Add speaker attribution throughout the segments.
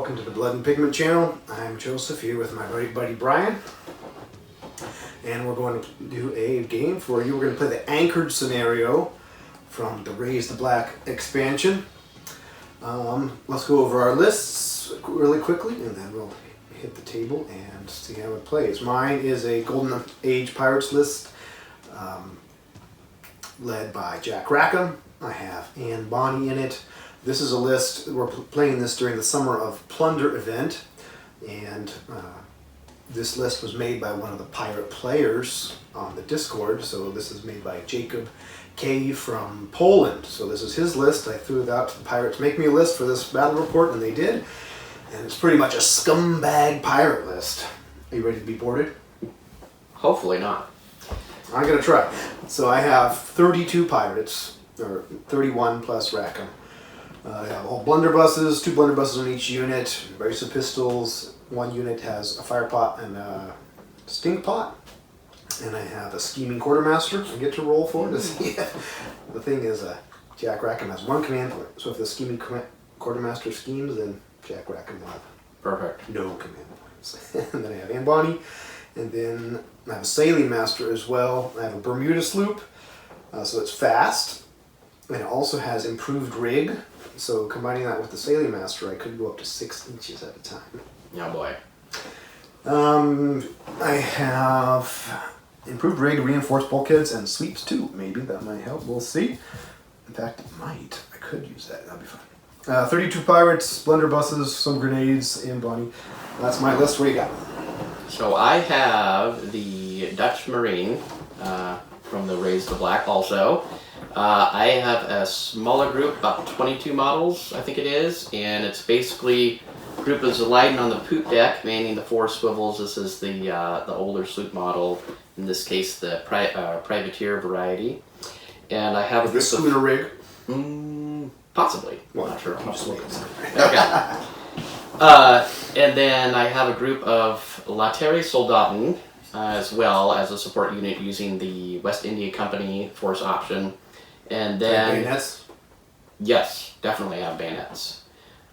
Speaker 1: welcome to the Blood and Pigment channel. I'm Joseph here with my buddy Brian. And we're going to do a game for you. We're going to play the anchored scenario from the Raise the Black expansion. Let's go over our lists really quickly and then we'll hit the table and see how it plays. Mine is a Golden Age Pirates list led by Jack Rackham. I have Anne Bonny in it. This is a list, we're playing this during the Summer of Plunder event, and this list was made by one of the pirate players on the Discord, so this is made by Jacob K. from Poland. So this is his list. I threw it out to the pirates, make me a list for this battle report, and they did. And it's pretty much a scumbag pirate list. Are you ready to be boarded?
Speaker 2: Hopefully not.
Speaker 1: I'm going to try. So I have 32 pirates, or 31 plus Rackham. I have all blunderbusses, 2 blunderbusses on each unit, brace of pistols. One unit has a fire pot and a stink pot. And I have a scheming quartermaster I get to roll for to see if the thing is Jack Rackham has 1 command point. So if the scheming quartermaster schemes, then Jack Rackham will have
Speaker 2: Perfect.
Speaker 1: no command points. And then I have Anne Bonny. And then I have a sailing master as well. I have a Bermuda sloop, so it's fast. And it also has improved rig. So combining that with the sailing master, I could go up to 6 inches at a time.
Speaker 2: Oh boy.
Speaker 1: I have improved rig, reinforced bulkheads, and sleeps too. Maybe that might help. We'll see. In fact, it might. I could use that. That'd be fine. 32 pirates, blunderbusses, some grenades, and Bonny. That's my list. What do you got?
Speaker 2: So I have the Dutch Marine from the Raise the Black also. I have a smaller group, about 22 models, I think it is, and it's basically group is aligned on the poop deck, manning the 4 swivels. This is the older sloop model, in this case the privateer variety. And I have a
Speaker 1: This schooner rig?
Speaker 2: Possibly.
Speaker 1: Well,
Speaker 2: not sure.
Speaker 1: Okay.
Speaker 2: And then I have a group of Laterre Soldaten as well as a support unit using the West India Company force option. And then
Speaker 1: bayonets?
Speaker 2: Yes, definitely have bayonets.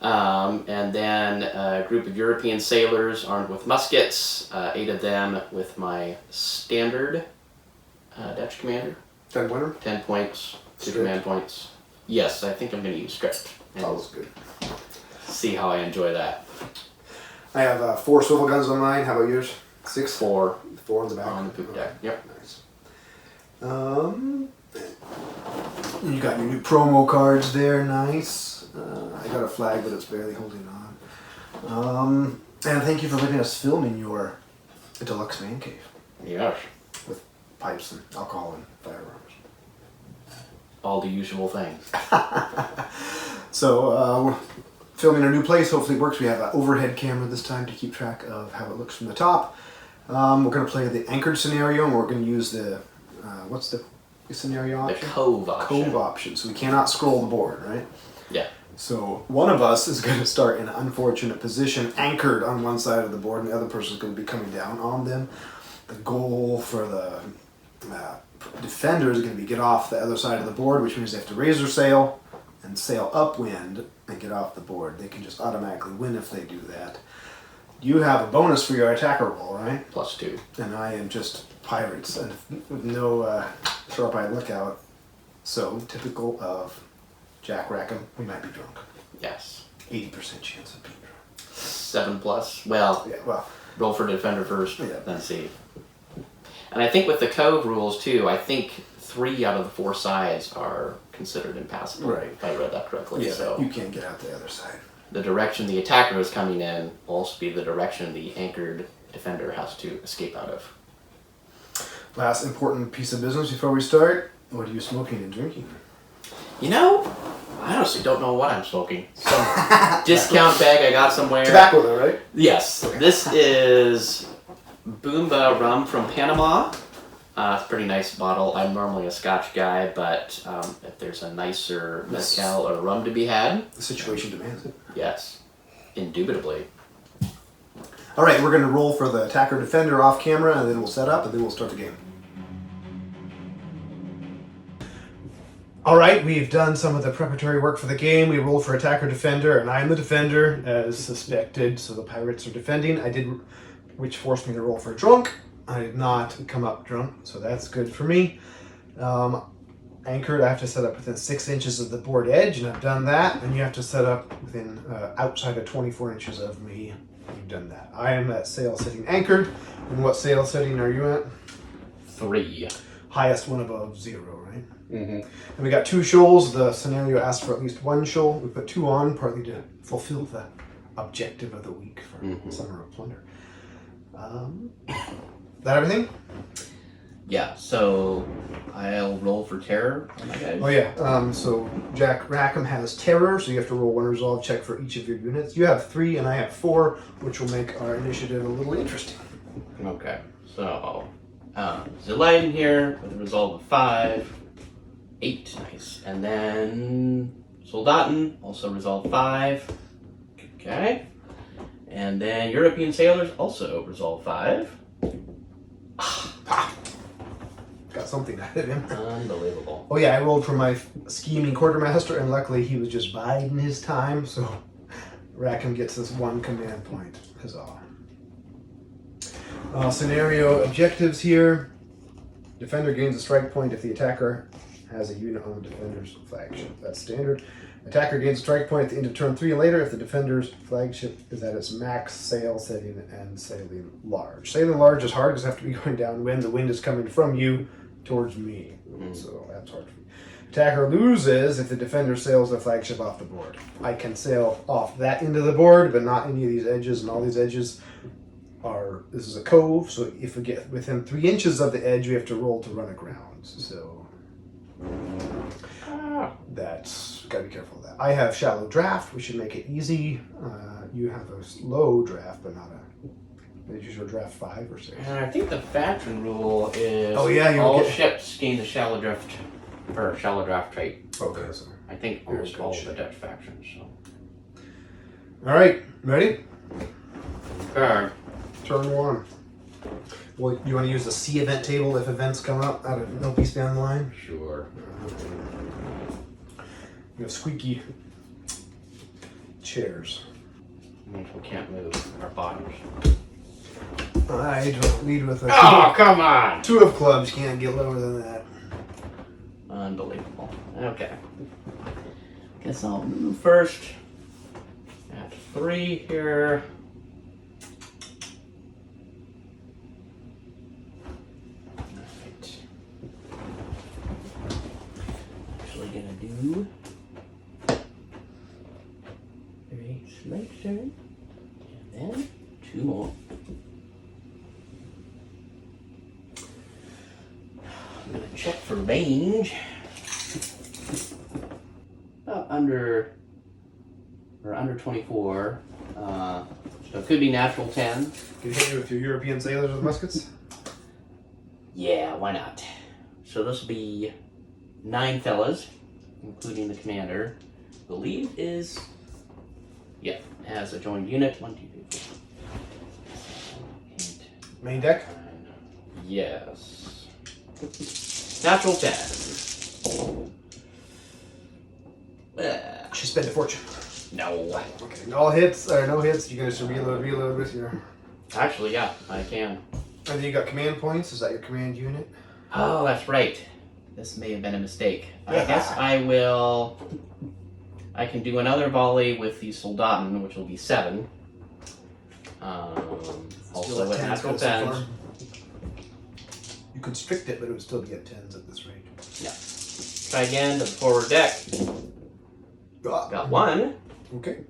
Speaker 2: And then a group of European sailors armed with muskets, 8 of them with my standard Dutch commander.
Speaker 1: 10 winner?
Speaker 2: 10 points, 2
Speaker 1: Strict.
Speaker 2: command points. Yes, I think I'm going to use script.
Speaker 1: That was good.
Speaker 2: See how I enjoy that.
Speaker 1: I have 4 swivel guns on mine. How about yours? 6?
Speaker 2: 4
Speaker 1: 4 on the back.
Speaker 2: on the poop deck. Yep.
Speaker 1: Nice. You got your new promo cards there. Nice. I got a flag, but it's barely holding on. And thank you for letting us film in your deluxe man cave
Speaker 2: Yes.
Speaker 1: with pipes and alcohol and firearms.
Speaker 2: All the usual things.
Speaker 1: So we're filming a new place. Hopefully it works. We have an overhead camera this time to keep track of how it looks from the top. We're going to play the anchored scenario, and we're going to use the what's the scenario option?
Speaker 2: The cove option.
Speaker 1: Cove option. So we cannot scroll the board, right?
Speaker 2: Yeah.
Speaker 1: So one of us is going to start in an unfortunate position, anchored on one side of the board, and the other person is going to be coming down on them. The goal for the defender is going to be get off the other side of the board, which means they have to raise their sail and sail upwind and get off the board. They can just automatically win if they do that. You have a bonus for your attacker roll, right?
Speaker 2: +2.
Speaker 1: And I am just pirates and with no sharp-eyed lookout. So typical of Jack Rackham, we might be drunk.
Speaker 2: Yes.
Speaker 1: 80% chance of being drunk.
Speaker 2: 7+. Well,
Speaker 1: Yeah, well,
Speaker 2: roll for defender first,
Speaker 1: Yeah.
Speaker 2: then see. And I think with the cove rules too, I think 3 out of the 4 sides are considered impassable.
Speaker 1: Right.
Speaker 2: If I read that correctly.
Speaker 1: yeah,
Speaker 2: So
Speaker 1: you can't get out the other side.
Speaker 2: the direction the attacker is coming in will also be the direction the anchored defender has to escape out of.
Speaker 1: Last important piece of business before we start. What are you smoking and drinking?
Speaker 2: You know, I honestly don't know what I'm smoking. Some discount bag I got somewhere.
Speaker 1: Tobacco though, right?
Speaker 2: Yes.
Speaker 1: Okay.
Speaker 2: This is Boomba rum from Panama. It's a pretty nice bottle. I'm normally a Scotch guy, but if there's a nicer mezcal or rum to be had,
Speaker 1: The situation demands it.
Speaker 2: yes, indubitably.
Speaker 1: All right, we're going to roll for the attacker defender off camera, and then we'll set up, and then we'll start the game. All right, we've done some of the preparatory work for the game. We rolled for attacker defender, and I'm the defender as suspected. So the pirates are defending. Which forced me to roll for drunk. I did not come up drunk, so that's good for me. Anchored, I have to set up within 6 inches of the board edge, and I've done that. And you have to set up within outside of 24 inches of me. You've done that. I am at sail setting anchored. And what sail setting are you at?
Speaker 2: 3.
Speaker 1: Highest one above 0, right?
Speaker 2: Mm-hmm.
Speaker 1: And we got 2 shoals. The scenario asks for at least 1 shoal. We put 2 on, partly to fulfill the objective of the week for Summer of Plunder. That everything?
Speaker 2: Yeah, so I'll roll for terror on my guys.
Speaker 1: Oh yeah. So Jack Rackham has terror, so you have to roll 1 resolve check for each of your units. You have 3 and I have 4, which will make our initiative a little interesting.
Speaker 2: Okay, so Zelian here with a resolve of 5. 8, nice. And then Soldaten, also resolve 5. Okay. And then European sailors, also resolve 5.
Speaker 1: Got something out of him.
Speaker 2: Unbelievable.
Speaker 1: Oh yeah, I rolled for my scheming quartermaster, and luckily he was just biding his time, so Rackham gets this 1 command point. Huzzah. Scenario objectives here. Defender gains a strike point if the attacker has a unit on the defender's flagship. That's standard. Attacker gains a strike point at the end of turn 3 and later if the defender's flagship is at its max sail setting and sailing large. Sailing large is hard because I have to be going downwind. The wind is coming from you towards me. So that's hard for me. Attacker loses if the defender sails their flagship off the board. I can sail off that end of the board, but not any of these edges, and all these edges are, this is a cove, so if we get within 3 inches of the edge, we have to roll to run aground. So that's, gotta be careful of that. I have shallow draft, which should make it easy. You have a low draft, but not a, did you use draft 5 or 6?
Speaker 2: I think the faction rule is
Speaker 1: all
Speaker 2: ships gain the shallow draft trait.
Speaker 1: Okay, so.
Speaker 2: I think almost all of the Dutch factions. So.
Speaker 1: All right, ready?
Speaker 2: Okay.
Speaker 1: Turn 1. Well, you want to use the C event table if events come up out of no piece down the line?
Speaker 2: Sure.
Speaker 1: You have squeaky chairs.
Speaker 2: Means we can't move our bodies.
Speaker 1: I lead with a
Speaker 2: Come on!
Speaker 1: 2 of clubs. Can't get lower than that.
Speaker 2: Unbelievable. Okay. Guess I'll move first. At 3 here. Alright. Actually gonna do 3 snake turn. And then 2 more. I'm gonna check for range. About under 24. So it could be natural 10.
Speaker 1: Can you hit me with your European sailors with muskets?
Speaker 2: Yeah, why not? So this will be 9 fellas, including the commander. I believe is, has a joined unit. 1, 2, 3, 4, 8.
Speaker 1: Main deck?
Speaker 2: 9. Yes. Natural 10.
Speaker 1: She spent a fortune.
Speaker 2: No.
Speaker 1: Okay, all hits or no hits, you can just reload with your.
Speaker 2: Actually, yeah, I can.
Speaker 1: And then you got command points. Is that your command unit?
Speaker 2: Oh, that's right. This may have been a mistake. I guess I will. I can do another volley with the Soldaten, which will be 7. Also with natural 10s.
Speaker 1: You could strict it, but it would still be at 10s at this rate.
Speaker 2: Yeah. Try again to the forward deck. Got 1.
Speaker 1: Okay.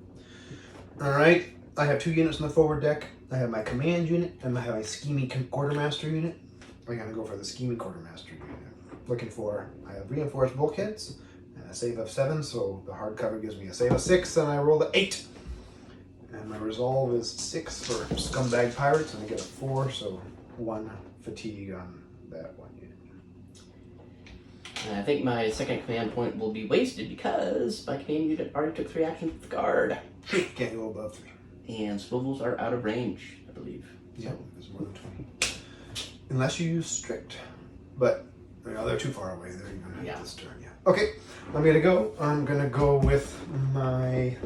Speaker 1: All right. I have 2 units in the forward deck. I have my command unit and I have my scheming quartermaster unit. I'm gonna go for the scheming quartermaster unit. Looking for, I have reinforced bulkheads and a save of 7, so the hard cover gives me a save of 6, and I rolled an 8. And my resolve is 6 for scumbag pirates, and I get a 4, so 1 fatigue on that 1 unit.
Speaker 2: And I think my second command point will be wasted because my command unit already took 3 actions with guard.
Speaker 1: Can't go above 3.
Speaker 2: And swivels are out of range, I believe.
Speaker 1: Yeah, there's more than 20. Unless you use strict. But Well, they're too far away. They're even
Speaker 2: Yeah.
Speaker 1: this turn. Yeah. Okay, I'm gonna go. I'm gonna go with my.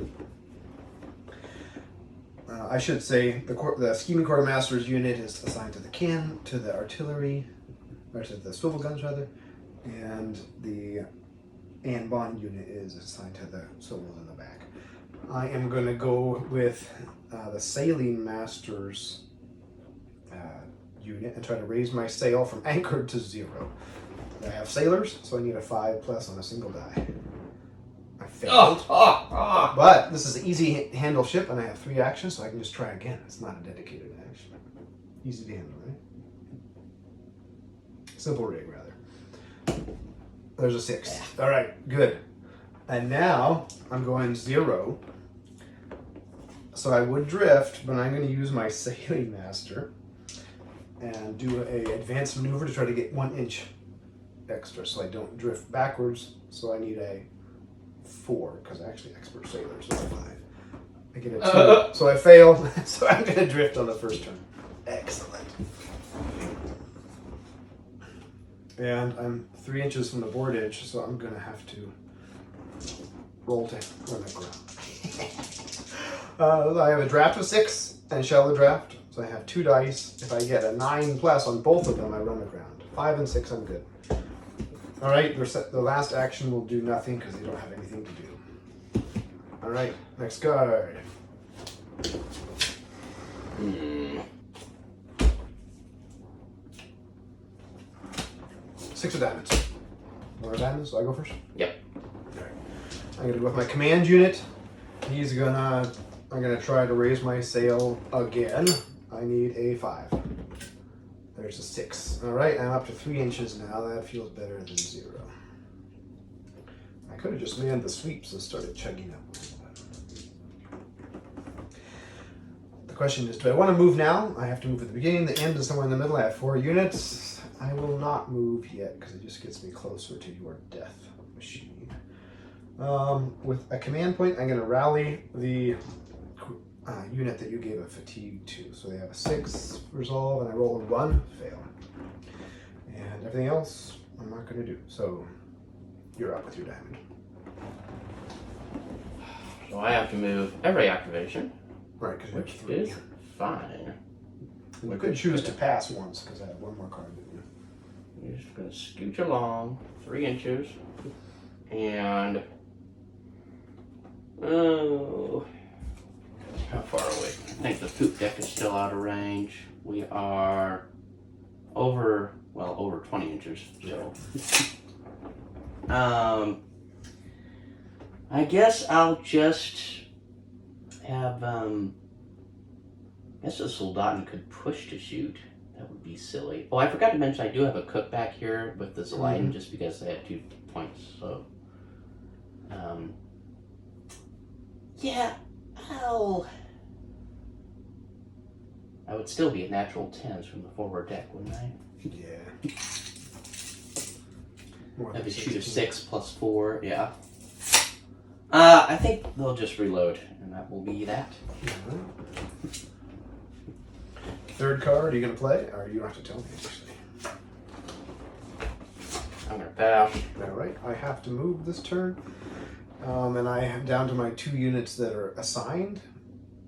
Speaker 1: I should say the scheming quartermaster's unit is assigned to the artillery, or to the swivel guns rather, and the Anne Bonny unit is assigned to the swivels in the back. I am gonna go with the sailing master's unit and try to raise my sail from anchored to 0. I have sailors, so I need a 5+ on a single die. I failed. But this is an easy handle ship, and I have 3 actions, so I can just try again. It's not a dedicated action. Easy to handle, right? Simple rig, rather. There's a 6. All right, good. And now I'm going 0. So I would drift, but I'm going to use my sailing master and do a advanced maneuver to try to get 1 inch extra, so I don't drift backwards. So I need a 4 because actually expert sailor, so 5. I get a 2, so I fail. So I'm going to drift on the first turn. Excellent. And I'm 3 inches from the board edge, so I'm going to have to roll to run aground. I have a draft of 6 and shallow draft, so I have 2 dice. If I get a 9+ on both of them, I run aground. 5 and 6, I'm good. All right, the last action will do nothing because they don't have anything to do. All right, next card. 6 of diamonds. More diamonds, so I go first?
Speaker 2: Yep.
Speaker 1: All right. I'm gonna go with my command unit. I'm gonna try to raise my sail again. I need a 5. There's a 6. All right, I'm up to 3 inches now. That feels better than 0. I could have just manned the sweeps and started chugging up. The question is, do I want to move now? I have to move at the beginning. The end is somewhere in the middle. I have 4 units. I will not move yet because it just gets me closer to your death machine. With a command point, I'm going to rally the unit that you gave a fatigue to. So they have a 6 resolve, and I roll a 1, fail. And everything else, I'm not going to do. So you're up with your diamond.
Speaker 2: So I have to move every activation,
Speaker 1: Right, because
Speaker 2: which
Speaker 1: you have 3.
Speaker 2: is fine.
Speaker 1: You could choose to pass once because I have 1 more card.
Speaker 2: You're just going to scooch along 3 inches. And... oh... how far away? I think the poop deck is still out of range. We are over 20 inches. So, I guess I'll just have, I guess a soldaten could push to shoot. That would be silly. Oh, I forgot to mention I do have a cook back here with the Zelatin just because they had 2 points. So, yeah, I would still be at natural 10s from the forward deck, wouldn't I?
Speaker 1: Yeah.
Speaker 2: That'd be shoot of 6 plus 4, yeah. I think they'll just reload, and that will be that.
Speaker 1: Third card, are you going to play? Or you don't have to tell me, actually.
Speaker 2: I'm going to pass.
Speaker 1: Alright, I have to move this turn. And I am down to my 2 units that are assigned.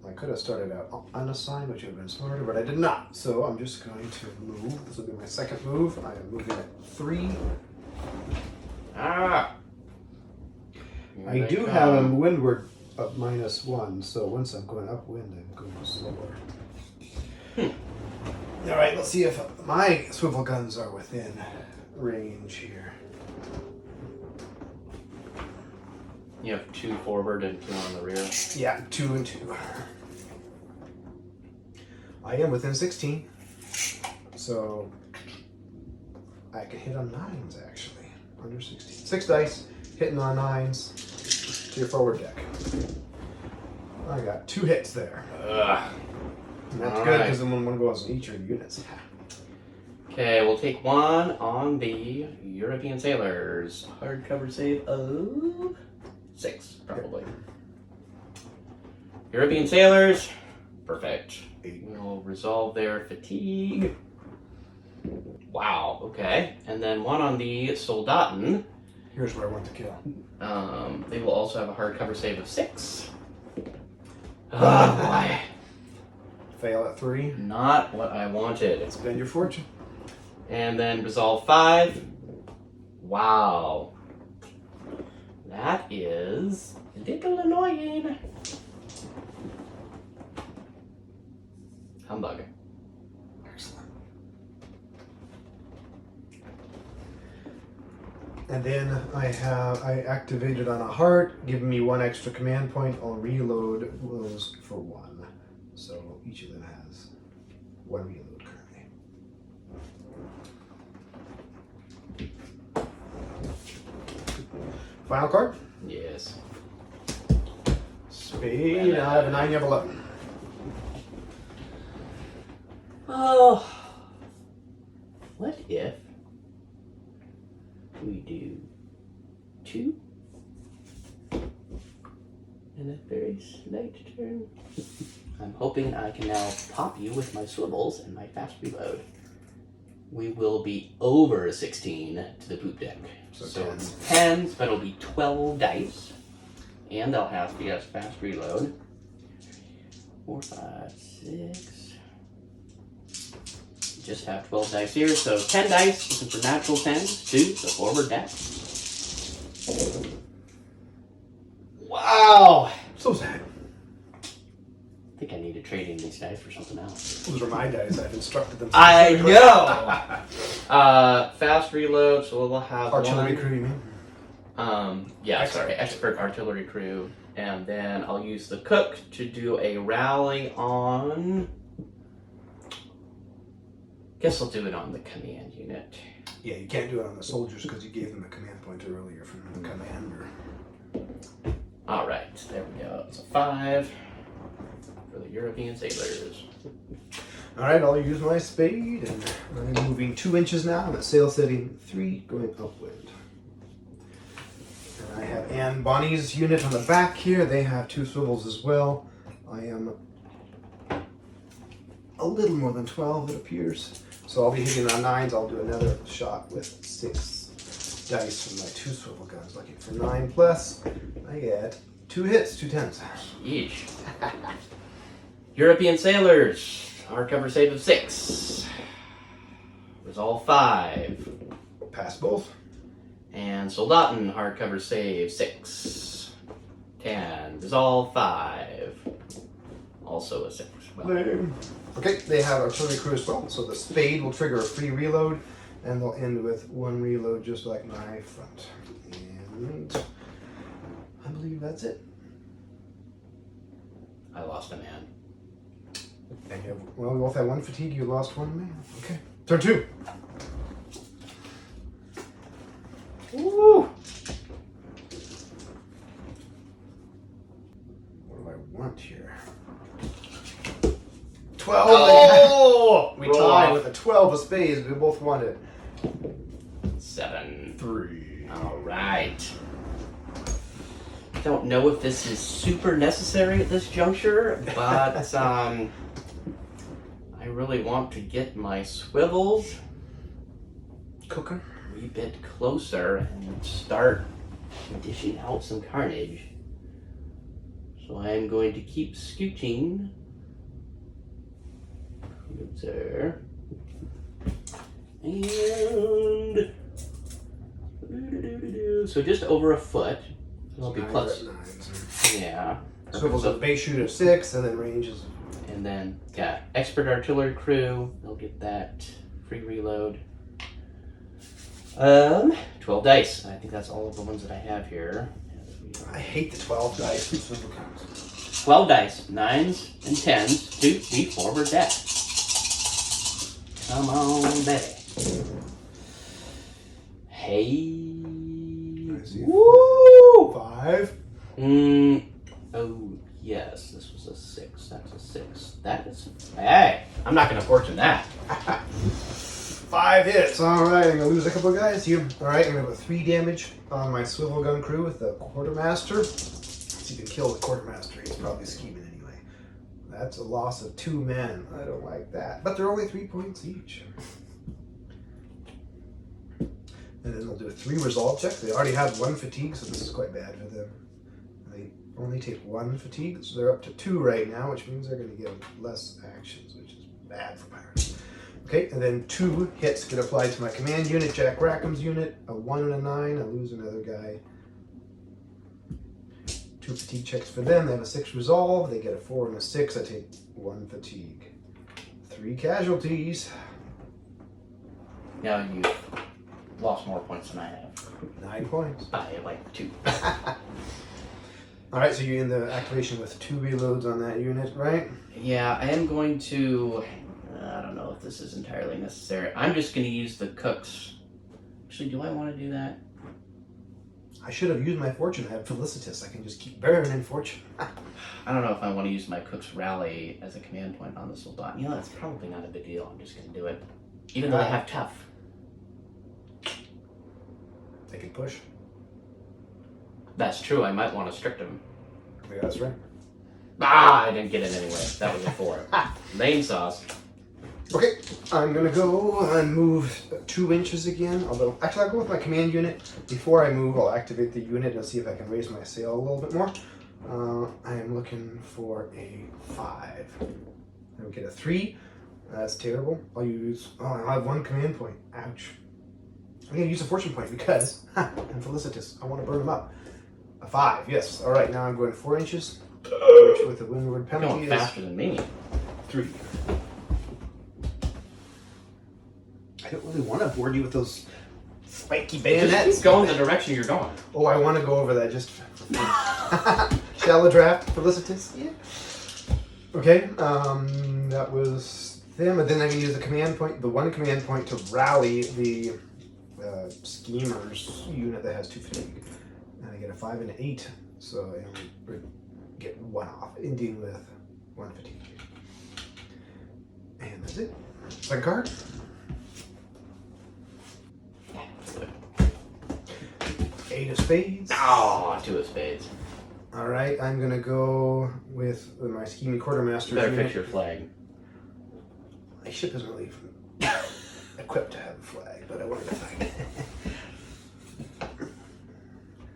Speaker 1: I could have started out unassigned, which would have been smarter, but I did not. So I'm just going to move. This will be my second move. I am moving at 3. I do have a windward of -1, so once I'm going upwind, I'm going slower. Alright, let's see if my swivel guns are within range here.
Speaker 2: You have 2 forward and 2 on the rear.
Speaker 1: Yeah, 2 and 2. I am within 16, so I can hit on 9s actually, under 16. 6 dice, hitting on 9s to your forward deck. I got 2 hits there. And that's good because then one goes in each of your units.
Speaker 2: Okay, we'll take 1 on the European Sailors. Hardcover save of 6, probably. European Sailors, perfect. We'll resolve their fatigue. Wow, Okay, and then one on the Soldaten.
Speaker 1: Here's where I want to kill.
Speaker 2: They will also have a hardcover save of 6. Oh boy.
Speaker 1: Fail at 3.
Speaker 2: Not what I wanted.
Speaker 1: Spend your fortune.
Speaker 2: And then resolve 5. Wow. That is a little annoying. Humbug.
Speaker 1: Excellent. And then I activated on a heart, giving me 1 extra command point. I'll reload those for 1. So each of them has 1 reload currently. Final card.
Speaker 2: Yes.
Speaker 1: Spade. I have a 9, you have 11.
Speaker 2: Oh. What if we do 2 and a very slight turn? I'm hoping I can now pop you with my swivels and my fast reload. We will be over 16 to the poop deck.
Speaker 1: So
Speaker 2: it's 10s, but it'll be 12 dice. And they'll have to get fast reload. 4, 5, 6. Just have 12 dice here, so 10 dice, looking for natural 10s to the forward deck. Wow!
Speaker 1: So sad.
Speaker 2: I think I need to trade in these dice for something else.
Speaker 1: Those are my dice. I've instructed them.
Speaker 2: I know! Fast reload, so we'll have
Speaker 1: Artillery
Speaker 2: one.
Speaker 1: crew, you mean?
Speaker 2: Expert artillery crew. And then I'll use the cook to do a rally on... Guess I'll do it on the command unit.
Speaker 1: Yeah, you can't do it on the soldiers because you gave them a command point earlier from the commander.
Speaker 2: Alright, there we go. It's a 5 for the European sailors.
Speaker 1: Alright, I'll use my spade, and I'm moving 2 inches now. I'm at sail setting 3, going upwind. And I have Anne Bonny's unit on the back here. They have 2 swivels as well. I am a little more than 12, it appears. So I'll be hitting on 9s. I'll do another shot with 6 dice from my 2 swivel guns. Looking for 9 plus. I get 2 hits, 2 10s.
Speaker 2: Yeesh. European sailors, hardcover save of 6. Resolve 5.
Speaker 1: Pass both.
Speaker 2: And Soldaten, hardcover save 6. 10. Resolve 5. Also a 6. Well,
Speaker 1: okay, they have artillery crew as well, so the spade will trigger a free reload, and they'll end with 1 reload just like my front. And I believe that's it.
Speaker 2: I lost a man.
Speaker 1: And you have, well, we both have 1 fatigue, you lost 1 man. Okay, turn 2.
Speaker 2: Woo!
Speaker 1: What do I want here? 12.
Speaker 2: Oh!
Speaker 1: We tied with a 12 of spades. We both wanted
Speaker 2: 7.
Speaker 1: 3.
Speaker 2: Alright. Don't know if this is super necessary at this juncture, but I really want to get my swivels
Speaker 1: Cooking.
Speaker 2: a wee bit closer and start dishing out some carnage. So I'm going to keep scooching. Good, sir. And so just over a foot. It'll be plus.
Speaker 1: 9s.
Speaker 2: Yeah.
Speaker 1: Swivels a base shoot of 6, and then ranges.
Speaker 2: And then got expert artillery crew. They'll get that free reload. 12 dice. I think that's all of the ones that I have here.
Speaker 1: I hate the 12 dice.
Speaker 2: 12 dice, 9s and 10s to the forward deck. Come on, baby. Hey. Woo!
Speaker 1: 5.
Speaker 2: Oh, yes. This was a 6. That's a 6. That is. Hey, I'm not going to fortune that.
Speaker 1: 5 hits. Alright, I'm going to lose a couple of guys here. Alright, I'm going to put 3 damage on my swivel gun crew with the quartermaster. If you can kill the quartermaster, he's probably scheming anyway. That's a loss of 2 men. I don't like that. But they're only 3 points each. And then they'll do 3 resolve checks. They already have 1 fatigue, so this is quite bad for them. They only take 1 fatigue, so they're up to 2 right now, which means they're going to get less actions, which is bad for pirates. Okay, and then 2 hits get applied to my command unit, Jack Rackham's unit. A 1 and a 9, I lose another guy. 2 fatigue checks for them. They have a 6 resolve. They get a 4 and a 6. I take 1 fatigue. 3 casualties.
Speaker 2: Now you've lost more points than I have.
Speaker 1: 9 points.
Speaker 2: By like 2.
Speaker 1: Alright, so you're in the activation with 2 reloads on that unit, right?
Speaker 2: Yeah, I am going to... I don't know if this is entirely necessary. I'm just going to use the cooks. Actually, do I want to do that?
Speaker 1: I should have used my fortune. I have Felicitas. I can just keep burning fortune.
Speaker 2: I don't know if I want to use my cook's rally as a command point on the Soldat. You know, that's probably not a big deal. I'm just going to do it. Even though I have tough.
Speaker 1: They can push.
Speaker 2: That's true. I might want to strict him.
Speaker 1: Yeah, that's right.
Speaker 2: I didn't get it anyway. That was a 4. Lame sauce.
Speaker 1: Okay, I'm gonna go and move 2 inches again. Although, actually, I'll go with my command unit. Before I move, I'll activate the unit and see if I can raise my sail a little bit more. I am looking for a 5. I'll get a 3. That's terrible. I'll use. Oh, I have 1 command point. Ouch. I'm gonna use a fortune point because I'm Felicitas. I want to burn them up. A 5. Yes. All right. Now I'm going 4 inches, which with the windward
Speaker 2: You're
Speaker 1: penalty
Speaker 2: going faster than me.
Speaker 1: 3. I don't really want to board you with those spiky bayonets.
Speaker 2: Just keep going the direction you're going.
Speaker 1: Oh, I want to go over that just for fun. Shallow draft, Felicitas. Yeah. Okay, that was them. And then I can use the command point, the 1 command point to rally the schemers unit that has 2 fatigue. And I get a 5 and an 8, so I only get 1 off, ending with 1 fatigue. And that's it. Second card. 8 of spades.
Speaker 2: Oh, 2 of spades.
Speaker 1: All right, I'm gonna go with my scheming quartermaster.
Speaker 2: Better fix your flag.
Speaker 1: My ship isn't really equipped to have a flag, but I wanted to find it.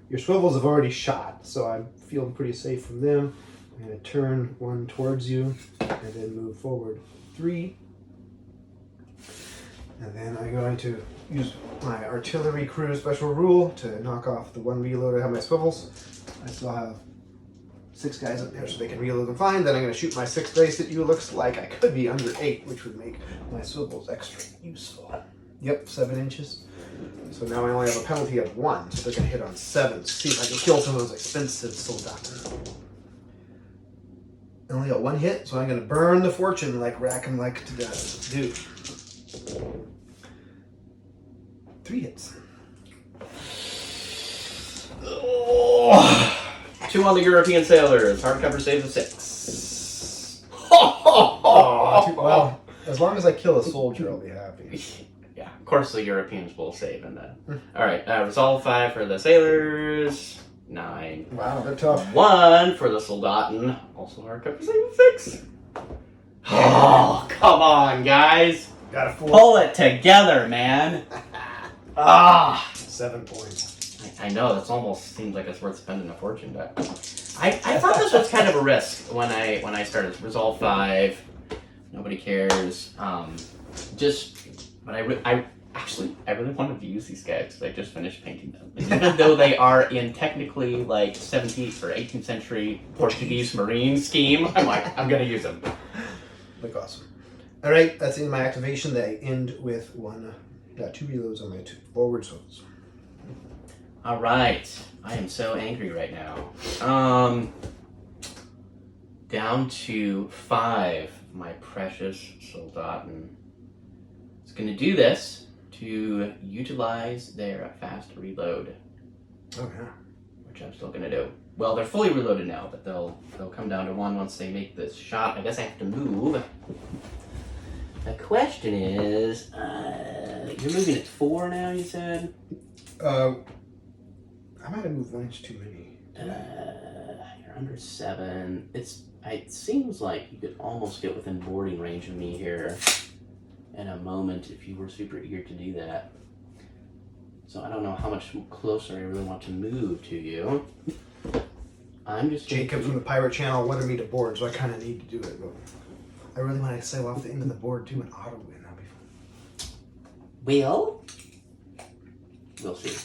Speaker 1: Your swivels have already shot, so I'm feeling pretty safe from them. I'm gonna turn 1 towards you, and then move forward 3. And then I'm going to use my artillery crew special rule to knock off the 1 reload I have my swivels. I still have 6 guys up there so they can reload them fine. Then I'm going to shoot my 6th dice at you. Looks like I could be under 8, which would make my swivels extra useful. Yep, 7 inches. So now I only have a penalty of 1, so they're going to hit on 7. See if I can kill some of those expensive soldaten. I only got 1 hit, so I'm going to burn the fortune like Rackham likes to do. 3 hits.
Speaker 2: Oh. 2 on the European sailors. Hardcover save of 6.
Speaker 1: Well, as long as I kill a soldier, I'll be happy.
Speaker 2: Yeah, of course the Europeans will save in that. Alright, resolve 5 for the sailors. 9.
Speaker 1: Wow, they're tough.
Speaker 2: 1 for the Soldaten. Also hardcover save of 6. Oh, come on, guys.
Speaker 1: Got a 4.
Speaker 2: Pull it together, man.
Speaker 1: 7 points.
Speaker 2: I know, this almost seems like it's worth spending a fortune, but I thought this was kind of a risk when I started. Resolve 5, nobody cares. But I really wanted to use these guys because I just finished painting them. And even though they are in technically like 17th or 18th century Portuguese marine scheme, I'm like, I'm gonna use them.
Speaker 1: Look awesome. All right, that's in my activation. They end with 2 reloads on my 2 forward swivels.
Speaker 2: All right, I am so angry right now. Down to 5, my precious Soldaten. It's going to do this to utilize their fast reload.
Speaker 1: Oh yeah.
Speaker 2: Which I'm still going to do. Well, they're fully reloaded now, but they'll come down to 1 once they make this shot. I guess I have to move. The question is, you're moving at 4 now, you said?
Speaker 1: I might have moved 1 inch too many.
Speaker 2: You're under 7. It seems like you could almost get within boarding range of me here in a moment if you were super eager to do that. So I don't know how much closer I really want to move to you. I'm just
Speaker 1: Jacob from the Pirate Channel wanted me to board, so I kind of need to do it. But I really want to sail off the end of the board too and auto win. That'll be fun.
Speaker 2: We'll see.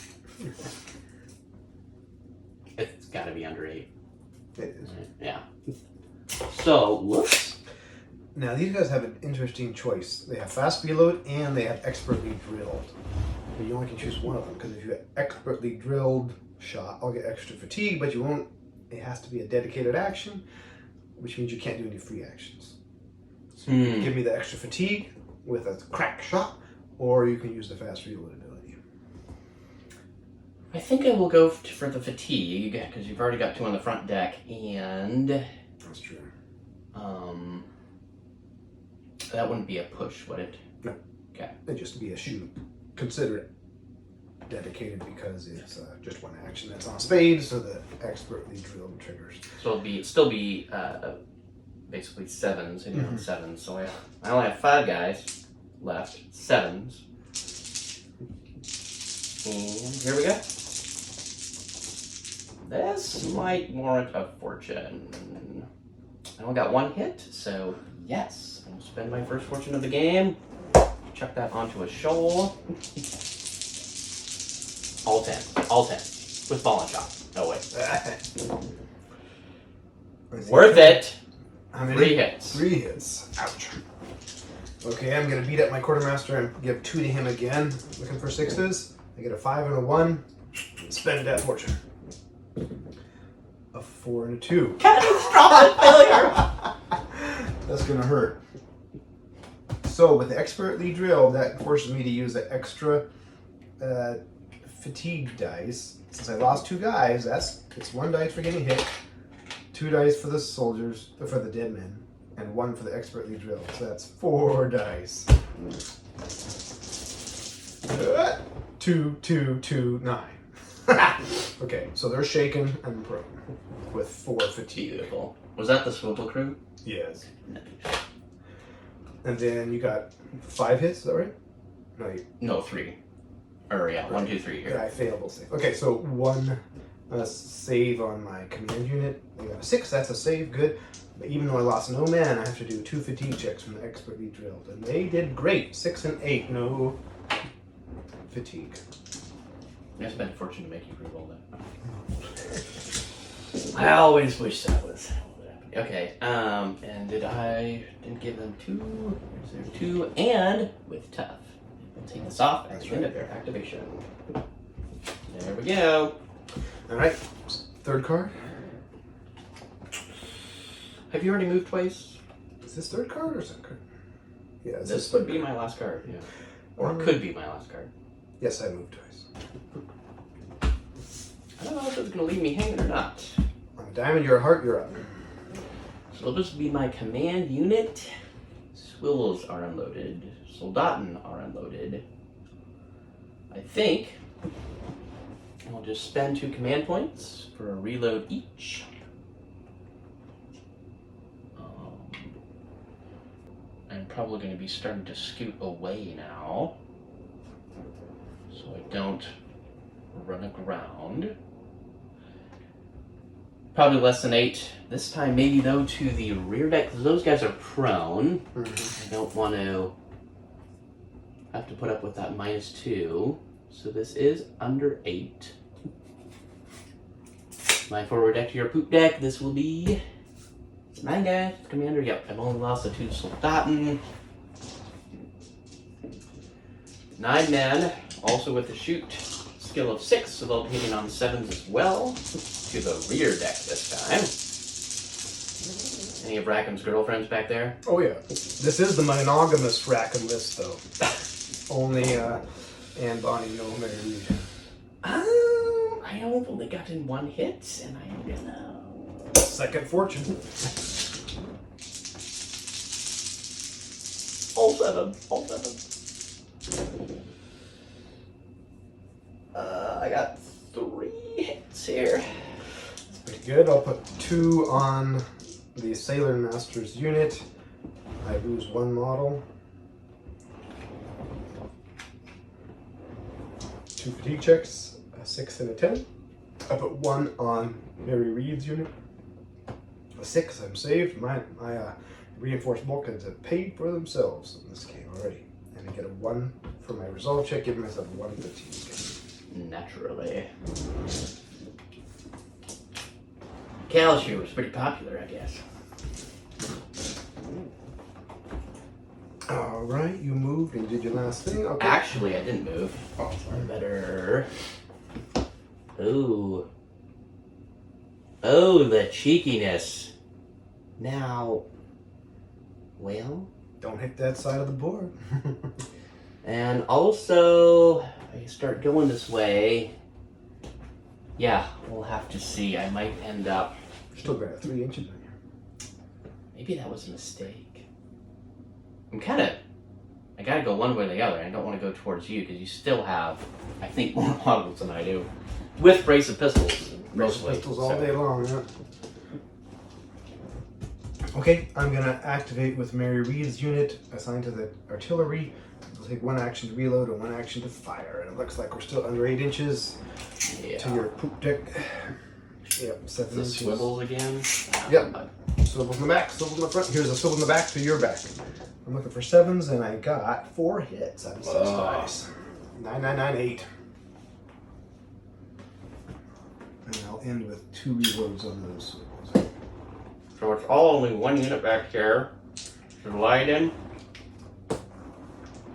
Speaker 2: It's got to be under 8.
Speaker 1: It is.
Speaker 2: Yeah. So, whoops.
Speaker 1: Now these guys have an interesting choice. They have fast reload and they have expertly drilled. But you only can choose one of them because if you have expertly drilled shot, I'll get extra fatigue, but you won't. It has to be a dedicated action, which means you can't do any free actions. So you can give me the extra fatigue with a crack shot, or you can use the fast reload ability.
Speaker 2: I think I will go for the fatigue because you've already got 2 on the front deck, and
Speaker 1: That's true.
Speaker 2: That wouldn't be a push, would it?
Speaker 1: No.
Speaker 2: Okay.
Speaker 1: It'd just be a shoot. Consider it dedicated because it's just one action that's on spades, so the expertly drilled triggers.
Speaker 2: So it'll still be basically 7s, hitting on 7s. So I only have 5 guys left, 7s. And here we go. This might warrant a fortune. I only got 1 hit, so yes. I'll spend my first fortune of the game. Chuck that onto a shoal. All 10. All 10. With ball and shot. No way. Worth it.
Speaker 1: How many?
Speaker 2: 3 hits.
Speaker 1: 3 hits. Ouch. Okay, I'm going to beat up my quartermaster and give 2 to him again. Looking for 6s. I get a 5 and a 1. Spend that fortune. A 4 and a 2.
Speaker 2: Catastrophic failure.
Speaker 1: That's going to hurt. So with expertly drilled, that forces me to use the extra fatigue dice. Since I lost 2 guys, it's 1 dice for getting hit, 2 dice for the soldiers, for the dead men, and 1 for the expertly drilled. So that's 4 dice. 2, 2, 2, 9. Okay, so they're shaken and prone with 4 fatigue.
Speaker 2: Beautiful. Was that the swivel crew?
Speaker 1: Yes. And then you got 5 hits, is that right?
Speaker 2: No, 3. Or yeah, 1, 2, 3 here.
Speaker 1: I failed both saves. Okay, so 1 save on my command unit. I got a 6, that's a save, good. But even though I lost no man, I have to do 2 fatigue checks from the expertly drilled. And they did great. 6 and 8, no fatigue.
Speaker 2: I spent a fortune to make you reroll that. I always wish that was what happened. Okay, and didn't give them 2, is there 2, and with tough. We'll take this off at the end of their activation. There we go.
Speaker 1: Alright, 3rd card.
Speaker 2: Have you already moved twice?
Speaker 1: Is this 3rd card or 2nd card? Yeah,
Speaker 2: This would be my last card, yeah. Or it could be my last card.
Speaker 1: Yes, I moved twice.
Speaker 2: I don't know if it's going to leave me hanging or not.
Speaker 1: On a diamond, you're a heart, you're up.
Speaker 2: So this will be my command unit. Swivels are unloaded. Soldaten are unloaded. I think I'll just spend 2 command points for a reload each. I'm probably going to be starting to scoot away now, so I don't run aground. Probably less than 8. This time maybe though to the rear deck, because those guys are prone. I don't want to have to put up with that -2. So this is under 8. My forward deck to your poop deck, this will be 9 guys, commander. Yep, I've only lost the 2 soldaten. 9 men, also with the shoot skill of 6, so they'll be hitting on 7s as well. To the rear deck this time. Any of Rackham's girlfriends back there?
Speaker 1: Oh yeah. This is the monogamous Rackham list though. Only Anne Bonny, no married.
Speaker 2: I have only gotten 1 hit, and I am gonna...
Speaker 1: 2nd fortune.
Speaker 2: All 7. All 7. I got 3 hits here.
Speaker 1: That's pretty good. I'll put 2 on the Sailor Master's unit. I lose 1 model. 2 2 fatigue checks, a 6 and a 10. I put 1 on Mary Reed's unit. A 6, I'm saved. My reinforced bulkheads have paid for themselves in this game already. And I get a 1 for my resolve check, giving myself 1 fatigue.
Speaker 2: Naturally. Calcium was pretty popular, I guess.
Speaker 1: Alright, you moved and did your last thing. Okay.
Speaker 2: Actually, I didn't move. Oh, sorry. Better. Ooh. Oh, the cheekiness. Now, well.
Speaker 1: Don't hit that side of the board.
Speaker 2: And also, I start going this way. Yeah, we'll have to see. I might end up.
Speaker 1: Still got 3 inches on you.
Speaker 2: Maybe that was a mistake. I gotta go one way or the other. I don't want to go towards you because you still have, I think, more models than I do. With brace of pistols, mostly.
Speaker 1: Pistols all day long, yeah. Okay, I'm gonna activate with Mary Reed's unit assigned to the artillery. It'll take 1 action to reload and 1 action to fire. And it looks like we're still under 8 inches to your poop deck. Yep, 7 inches.
Speaker 2: Swivels again?
Speaker 1: Yep. Swivel in the back, swivel in the front. Here's a swivel in the back to your back. I'm looking for 7s and I got 4 hits out of 6 dice. 9, 9, 9, 8. And I'll end with 2 reloads on those swivels.
Speaker 2: So it's all only 1 unit back here. Should light in.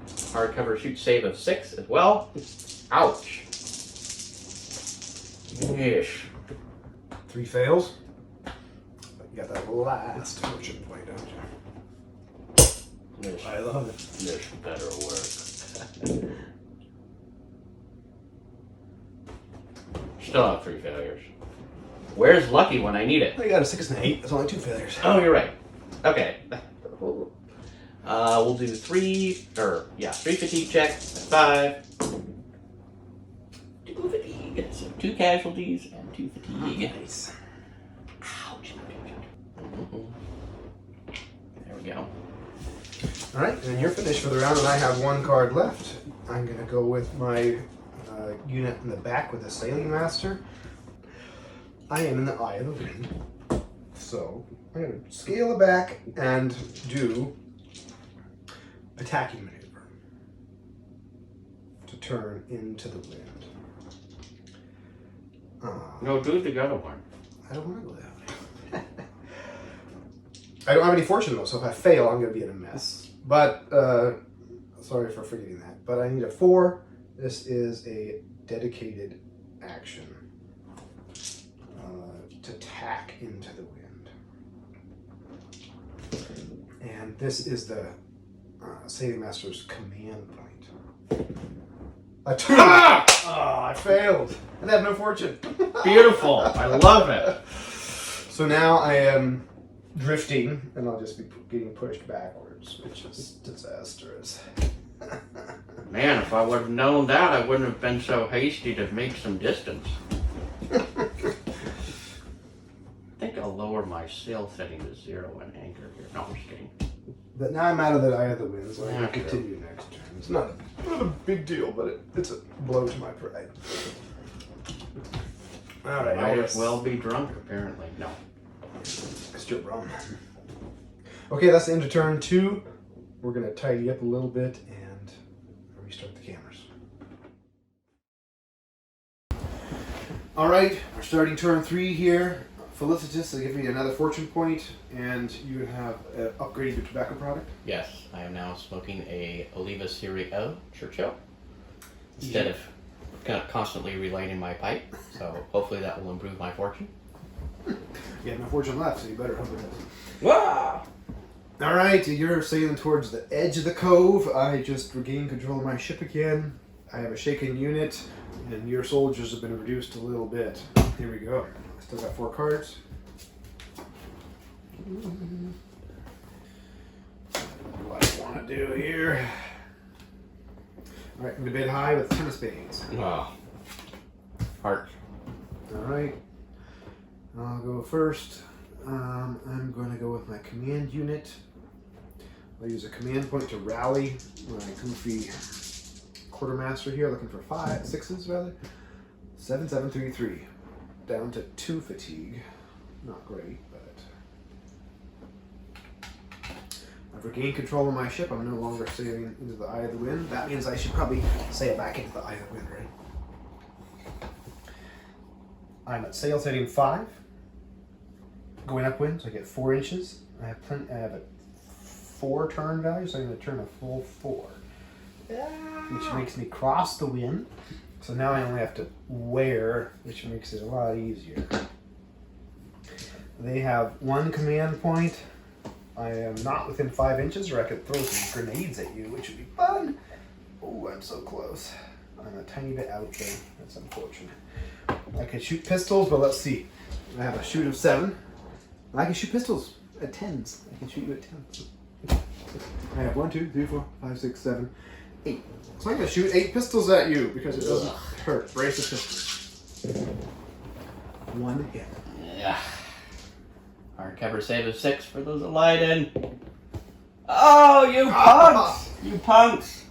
Speaker 2: Hardcover shoot save of 6 as well. Ouch. Yeesh.
Speaker 1: 3 fails. But you got that last fortune point, don't you? I love it.
Speaker 2: This better work. Still have 3 failures. Where's lucky when I need it?
Speaker 1: I got a 6 and an 8. That's only 2 failures.
Speaker 2: Oh, you're right. Okay. We'll do 3 fatigue checks. 5. 2 fatigue. So 2 casualties and 2 fatigue.
Speaker 1: Nice.
Speaker 2: Ouch. There we go.
Speaker 1: Alright, and you're finished for the round, and I have 1 card left. I'm going to go with my unit in the back with the Sailing Master. I am in the eye of the wind, so I'm going to scale the back and do attacking maneuver to turn into the wind.
Speaker 2: No, do the other one.
Speaker 1: I don't want to go that way. I don't have any fortune though, so if I fail, I'm going to be in a mess. But, sorry for forgetting that. But I need a 4. This is a dedicated action to tack into the wind. And this is the Sailing Master's command point. A 2! Ah! Oh, I failed. And I have no fortune.
Speaker 2: Beautiful. I love it.
Speaker 1: So now I am drifting, and I'll just be getting pushed backwards, which is disastrous.
Speaker 2: Man, if I would have known that, I wouldn't have been so hasty to make some distance. I think I'll lower my sail setting to 0 and anchor here. No, I'm just kidding.
Speaker 1: But now I'm out of the eye of the wind, so I can
Speaker 2: Okay.
Speaker 1: continue next turn. It's not a big deal, but it's a blow to my pride. All right,
Speaker 2: Might as well be drunk, apparently. No.
Speaker 1: Still wrong. Okay, that's the end of turn 2. We're going to tidy up a little bit and restart the cameras. All right, we're starting turn 3 here. Felicitas will give me another fortune point, and you have upgraded your tobacco product.
Speaker 2: Yes, I am now smoking a Oliva Serie O Churchill instead of constantly relighting my pipe. So hopefully that will improve my fortune.
Speaker 1: You have no fortune left, so you better hope it does.
Speaker 2: Wow!
Speaker 1: All right, you're sailing towards the edge of the cove. I just regained control of my ship again. I have a shaken unit, and your soldiers have been reduced a little bit. Here we go. I still got 4 cards. What I want to do here. All right, I'm going to bid high with 10 of spades.
Speaker 2: Wow. Heart.
Speaker 1: All right, I'll go first. I'm going to go with my command unit. I'll use a command point to rally my goofy quartermaster here, looking for 5, 6s rather. 7, 7, 3, 3. Down to 2 fatigue. Not great, but I've regained control of my ship. I'm no longer sailing into the eye of the wind. That means I should probably sail back into the eye of the wind, right? I'm at sail setting 5. Going upwind, so I get 4 inches. I have a 4 turn value, so I'm going to turn a full 4. Which makes me cross the wind. So now I only have to wear, which makes it a lot easier. They have 1 command point. I am not within 5 inches, or I could throw some grenades at you, which would be fun. Oh, I'm so close. I'm a tiny bit out there. That's unfortunate. I could shoot pistols, but let's see. I have a shoot of 7. I can shoot pistols at 10s. I can shoot you at 10s. I have 1, 2, 3, 4, 5, 6, 7, 8. So I'm going to shoot 8 pistols at you because it doesn't hurt. Brace of pistols. 1 hit.
Speaker 2: Yeah. Hardcover save of 6 for those Leiden. Oh, you punks! You punks!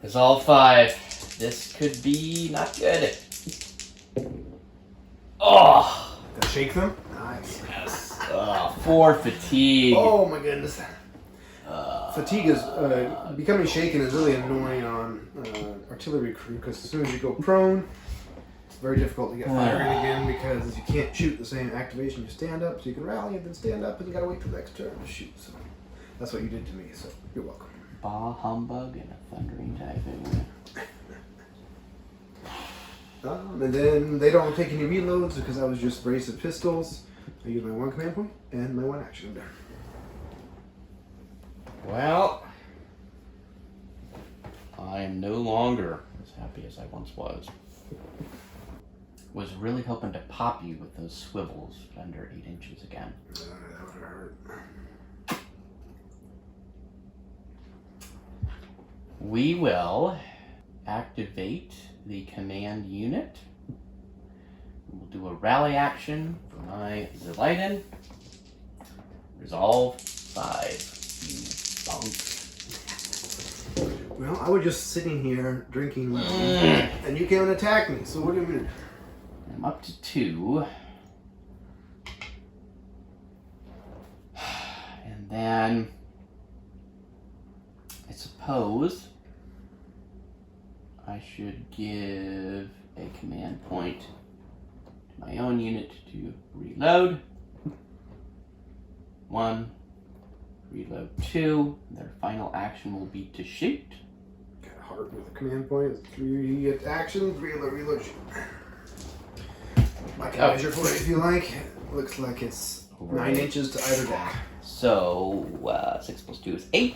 Speaker 2: It's all 5. This could be not good. Oh!
Speaker 1: Shake them? Nice.
Speaker 2: Yes. 4 fatigue.
Speaker 1: Oh my goodness. Fatigue is becoming shaken is really annoying on artillery crew because as soon as you go prone, it's very difficult to get firing again because you can't shoot the same activation. You stand up, so you can rally and then stand up, and you gotta wait till the next turn to shoot. So that's what you did to me. So you're welcome.
Speaker 2: Bah humbug and a thundering typhoon.
Speaker 1: And then they don't take any reloads because I was just brace of pistols. I use my 1 command point and my 1 action there.
Speaker 2: Well, I am no longer as happy as I once was. Was really hoping to pop you with those swivels under 8 inches again.
Speaker 1: That would hurt.
Speaker 2: We will activate the command unit. We'll do a rally action for my Leiden. Resolve 5. You bunk.
Speaker 1: Well, I was just sitting here drinking whiskey, and you came and attacked me. So what do you mean?
Speaker 2: I'm up to 2. And then I suppose I should give a command point to my own unit to reload. 1, reload 2. Their final action will be to shoot.
Speaker 1: Got hard with a command point. It's 3 actions, reload, shoot. I can measure for it if you like. Looks like it's 9 inches to either deck.
Speaker 2: So 6 plus 2 is 8.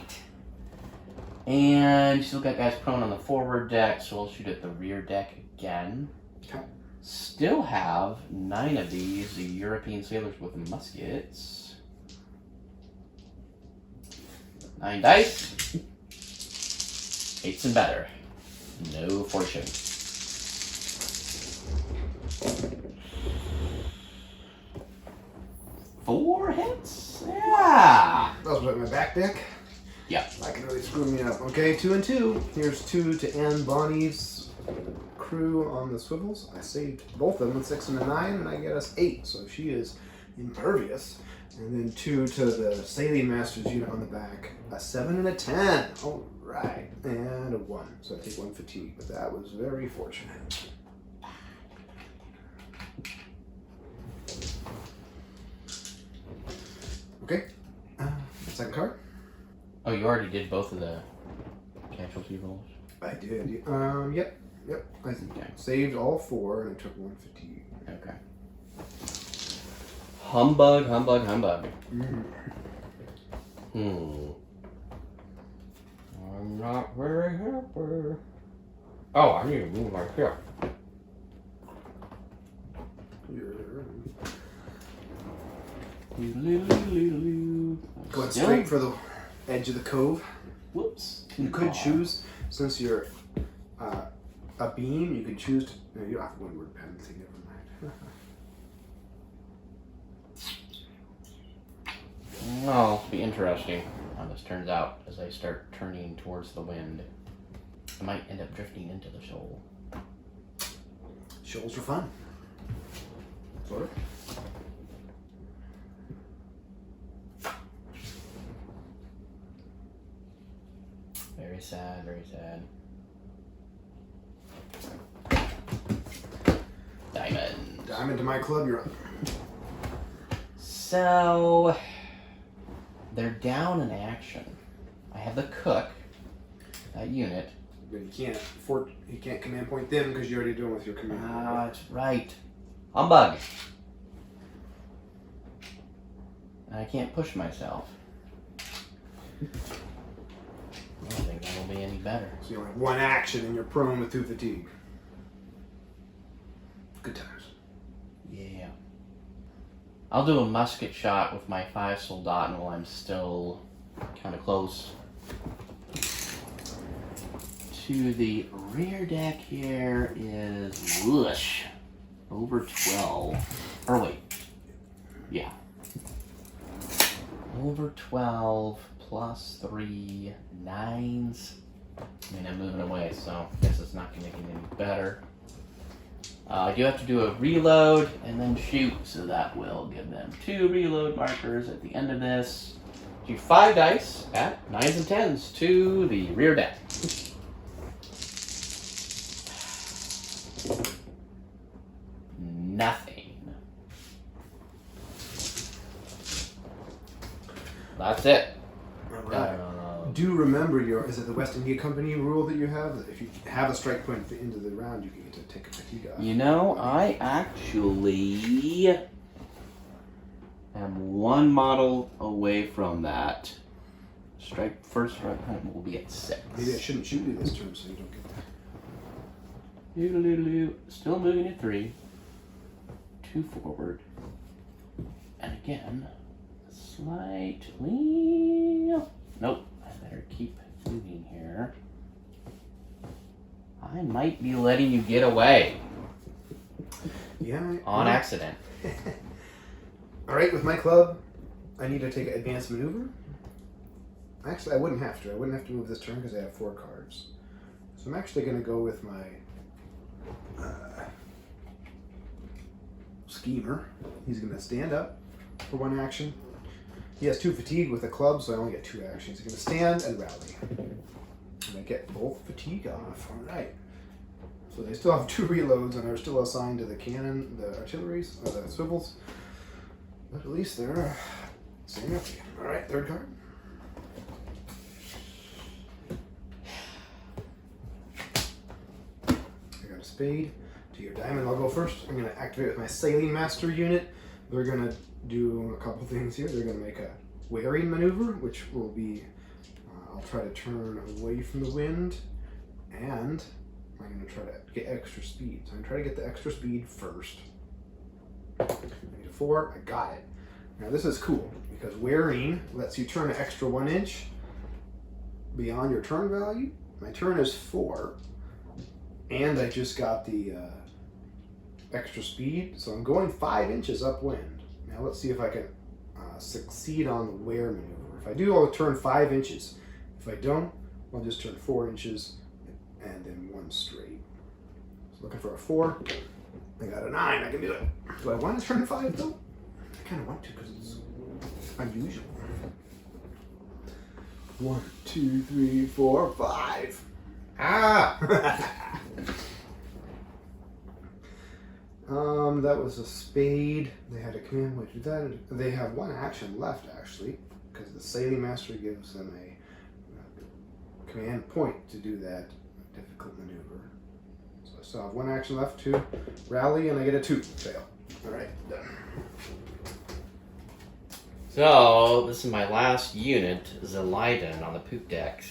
Speaker 2: And you still got guys prone on the forward deck, so we'll shoot at the rear deck again.
Speaker 1: Okay.
Speaker 2: Still have 9 of these, the European sailors with muskets. 9 dice. 8s and better. No fortune. Four hits? Yeah.
Speaker 1: That was my back deck.
Speaker 2: Yeah.
Speaker 1: That can really screw me up. Okay, 2 and 2. Here's 2 to Anne Bonny's crew on the swivels. I saved both of them with 6 and a 9, and I get us 8. So she is impervious. And then 2 to the Sailing Master's unit on the back. A 7 and a 10. All right. And a 1. So I take 1 fatigue, but that was very fortunate. Okay. Second card.
Speaker 2: Oh, you already did both of the casualty rolls?
Speaker 1: I did. Yep. I
Speaker 2: Okay.
Speaker 1: saved all 4 and I took 1 fatigue.
Speaker 2: Okay. Humbug. I'm not very happy. Oh, I need to move my ship.
Speaker 1: Going straight for the edge of the cove.
Speaker 2: Whoops.
Speaker 1: You could choose, since you're a beam, you could choose to. No, you don't have windward dependency, never mind.
Speaker 2: Oh, it'll be interesting. how this turns out as I start turning towards the wind. I might end up drifting into the shoal.
Speaker 1: Shoals are fun. Sort of.
Speaker 2: Very sad, very sad. Diamond.
Speaker 1: Diamond to my club, you're up.
Speaker 2: So, they're down in action. I have the cook, that unit.
Speaker 1: But you can't command point them because you're already doing with your command.
Speaker 2: Ah, that's right. Humbug. I can't push myself. I don't think that'll be any better.
Speaker 1: So you only have one action and you're prone with 2 fatigue. Good times.
Speaker 2: Yeah. I'll do a musket shot with my 5 soldaten while I'm still kind of close to the rear deck. Here is whoosh over 12. Or wait, yeah, over 12 plus 3 9s. I mean, I'm moving away, so I guess it's not going to make it any better. I do have to do a reload and then shoot, so that will give them 2 reload markers at the end of this. Do 5 dice at 9s and 10s to the rear deck. Nothing. That's it.
Speaker 1: Alright. Do remember is it the West India Company rule that you have? That if you have a strike point at the end of the round, you can get to take a fatigue off.
Speaker 2: You know, I actually am 1 model away from that. First strike point will be at 6.
Speaker 1: Maybe I shouldn't shoot you this turn so you don't get that.
Speaker 2: Doodle-doodle-doo. Still moving at 3. 2 forward. And again, slightly... Nope. I better keep moving here. I might be letting you get away.
Speaker 1: Yeah.
Speaker 2: On accident.
Speaker 1: Alright, with my club, I need to take an advanced maneuver. Actually, I wouldn't have to. I wouldn't have to move this turn because I have 4 cards. So I'm actually going to go with my schemer. He's going to stand up for 1 action. He has 2 fatigue with a club, so I only get 2 actions. He's going to stand and rally. And I get both fatigue off. Alright. So they still have 2 reloads and are still assigned to the cannon, the artilleries, or the swivels. But at least they're staying up again. Alright, 3rd card. I got a spade. To your diamond, I'll go first. I'm going to activate with my Sailing Master unit. They're going to do a couple things here. They're going to make a wearing maneuver, which will be, I'll try to turn away from the wind, and I'm going to try to get extra speed. So I'm going to try to get the extra speed first. I need a 4. I got it. Now this is cool, because wearing lets you turn an extra 1 inch beyond your turn value. My turn is 4, and I just got the extra speed, so I'm going 5 inches upwind. Now let's see if I can succeed on the wear maneuver. If I do, I'll turn 5 inches. If I don't, I'll just turn 4 inches and then 1 straight. So looking for a 4. I got a 9. I can do it. Do I want to turn 5 though? I kind of want to because it's unusual. 1, 2, 3, 4, 5. Ah! That was a spade. They had a command point to do that. They have 1 action left actually, because the Sailing Master gives them a command point to do that difficult maneuver. So I still have 1 action left to rally, and I get a 2 fail. All right, done.
Speaker 2: So, this is my last unit, Zeliden, on the poop deck.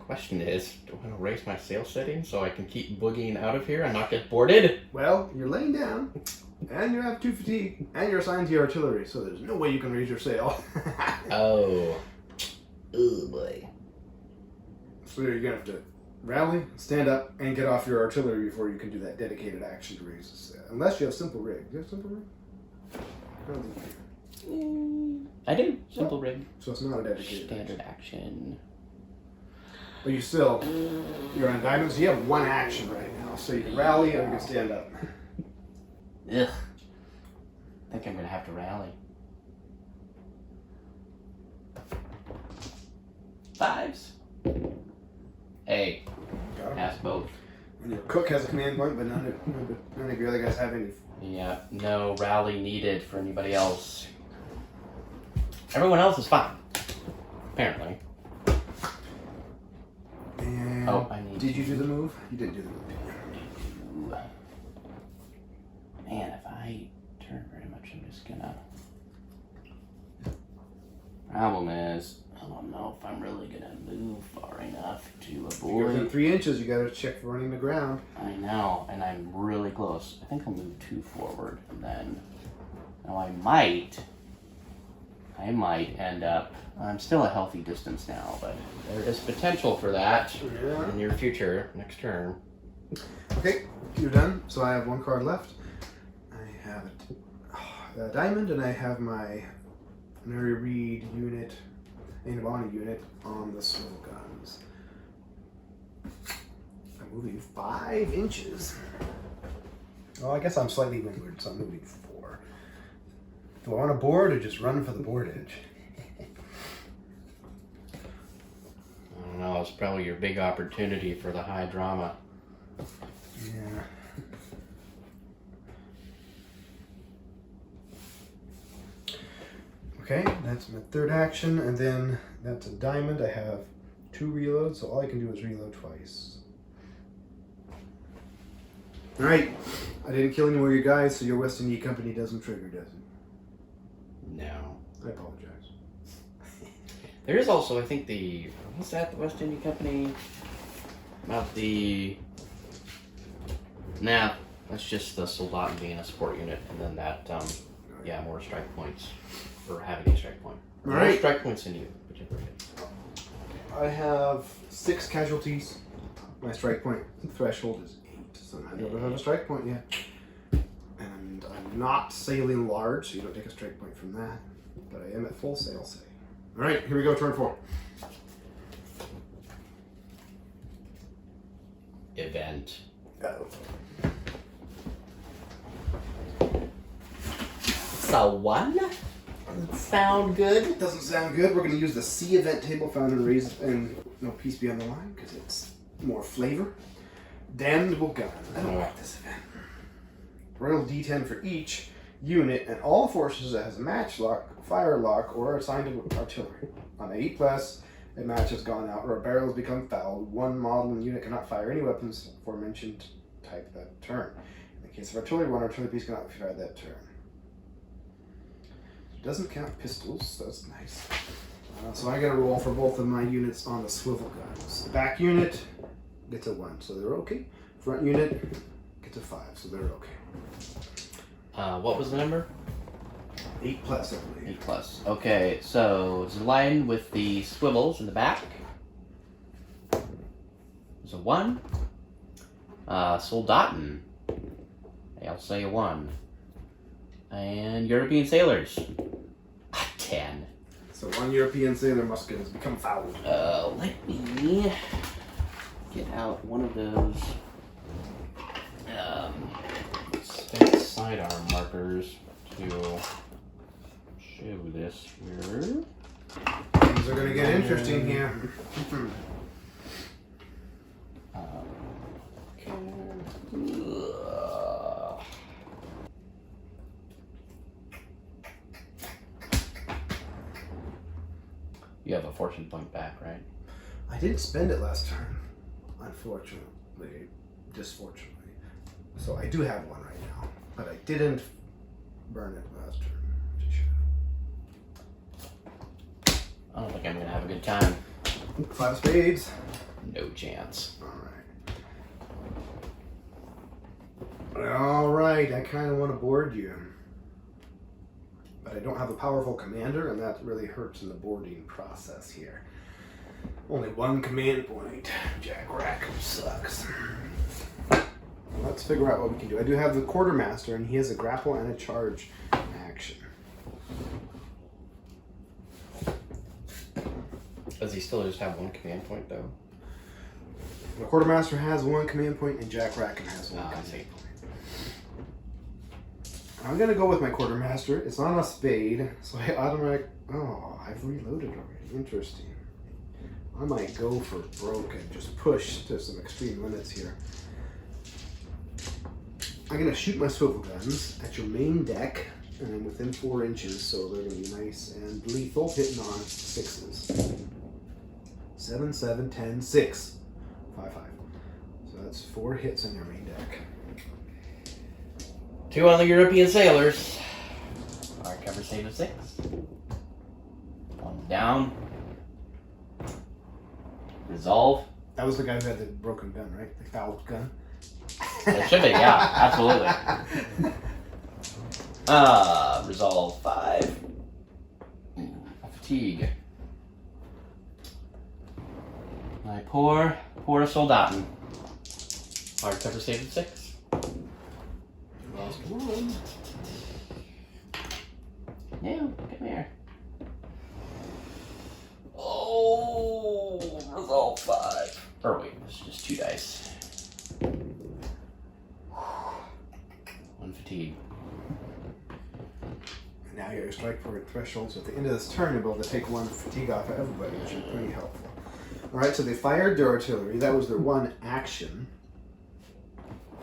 Speaker 2: Question is, do I want to raise my sail setting so I can keep boogieing out of here and not get boarded?
Speaker 1: Well, you're laying down, and you have 2 fatigue, and you're assigned to your artillery, so there's no way you can raise your sail.
Speaker 2: Oh. Oh boy.
Speaker 1: So you're gonna have to rally, stand up, and get off your artillery before you can do that dedicated action to raise the sail. Unless you have simple rig. Do you have simple rig? I don't think you do.
Speaker 2: I do. Simple rig.
Speaker 1: So it's not a dedicated
Speaker 2: Standard
Speaker 1: action.
Speaker 2: action.
Speaker 1: But you're on diamonds. You have one action right now, so you can rally or you can stand up.
Speaker 2: Ugh. I think I'm gonna have to rally. 5s. Hey,
Speaker 1: Got 'em.
Speaker 2: pass both.
Speaker 1: And your cook has a command point, but none of your other guys have any.
Speaker 2: Yeah, no rally needed for anybody else. Everyone else is fine. Apparently.
Speaker 1: And
Speaker 2: Oh, I need
Speaker 1: did you do the move? You didn't do the move.
Speaker 2: Man, if I turn very much, I'm just gonna. Problem is, I don't know if I'm really gonna move far enough to
Speaker 1: If you're within
Speaker 2: avoid.
Speaker 1: 3 inches, you gotta check for running the ground.
Speaker 2: I know, and I'm really close. I think I'll move 2 forward, and then. Now I might end up. I'm still a healthy distance now, but there is potential for that
Speaker 1: Yeah.
Speaker 2: in the near future, next turn.
Speaker 1: Okay, you're done. So I have 1 card left. I have a diamond, and I have my Mary Reed unit, Anne Bonny unit on the swivel guns. I'm moving 5 inches. Well, I guess I'm slightly windward, so I'm moving 4. Do I want a board or just run for the board edge?
Speaker 2: I don't know, it's probably your big opportunity for the high drama.
Speaker 1: Yeah. Okay, that's my 3rd action, and then that's a diamond. I have 2 reloads, so all I can do is reload twice. Alright, I didn't kill any more of your guys, so your West India Company doesn't trigger, does it?
Speaker 2: No.
Speaker 1: I apologize.
Speaker 2: There is also, I think, what's that, the West India Company? About Nah, that's just the Soldat being a support unit, and then that, more strike points. Or having a strike point.
Speaker 1: All
Speaker 2: More
Speaker 1: right.
Speaker 2: strike points than you, whichever it is.
Speaker 1: I have 6 casualties. My strike point threshold is 8, so I don't have a strike point yet. And I'm not sailing large, so you don't take a strike point from that. But I am at full sail say. Alright, here we go, turn 4.
Speaker 2: Event.
Speaker 1: Oh.
Speaker 2: So 1? Sound good?
Speaker 1: Doesn't sound good. We're going to use the C event table found in Raise and No Peace Beyond the Line because it's more flavor. Damnable Gun. I don't like this event. Roll D10 for each unit and all forces that has a match lock, fire lock, or are assigned to artillery. On 8+, a match has gone out or a barrel has become fouled. 1 model and unit cannot fire any weapons aforementioned type that turn. In the case of artillery, 1 artillery piece cannot fire that turn. Doesn't count pistols, so that's nice. So I got to roll for both of my units on the swivel guns. The back unit gets a 1, so they're okay. Front unit gets a 5, so they're okay.
Speaker 2: What was the number?
Speaker 1: 8+, I believe.
Speaker 2: 8+. Okay, so it's aligned with the swivels in the back. There's a 1. Soldaten. I'll say a 1. And European sailors. 10.
Speaker 1: So 1 European sailor musket has become fouled.
Speaker 2: Let me get out one of those sidearm markers to show this here.
Speaker 1: Things are going to get interesting here.
Speaker 2: You have a fortune point back, right?
Speaker 1: I didn't spend it last turn, unfortunately, disfortunately. So I do have 1 right now, but I didn't burn it last turn. Which I should
Speaker 2: I don't think I'm gonna have a good time.
Speaker 1: have. 5 of spades.
Speaker 2: No chance.
Speaker 1: Alright, I kind of want to board you. But I don't have a powerful commander, and that really hurts in the boarding process here. Only 1 command point. Jack Rackham sucks. Let's figure out what we can do. I do have the quartermaster, and he has a grapple and a charge action.
Speaker 2: still just have one command point, though?
Speaker 1: The quartermaster has one command point, and Jack Rackham has one
Speaker 2: I
Speaker 1: command
Speaker 2: see.
Speaker 1: point. I'm gonna go with my quartermaster. It's on a spade, so I automatic. Oh, I've reloaded already. Interesting. I might go for broke and just push to some extreme limits here. I'm gonna shoot my swivel guns at your main deck, and then within 4 inches, so they're gonna be nice and lethal, hitting on 6s. 7, 7, 10, 6. 5, 5. So that's 4 hits on your main deck.
Speaker 2: 2 on the European sailors. Our cover save of 6. 1 down. Resolve.
Speaker 1: That was the guy who had the broken gun, right? The fouled gun.
Speaker 2: It should be, yeah, absolutely. Resolve 5. Fatigue. My poor soldaten. Hard cover save of 6.
Speaker 1: Lost 1.
Speaker 2: No, come here. Oh, resolve 5. Or wait, it's just 2 dice. 1 fatigue.
Speaker 1: And now your strike for threshold, so at the end of this turn, you'll be able to take 1 fatigue off of everybody, which is pretty helpful. Alright, so they fired their artillery. That was their 1 action.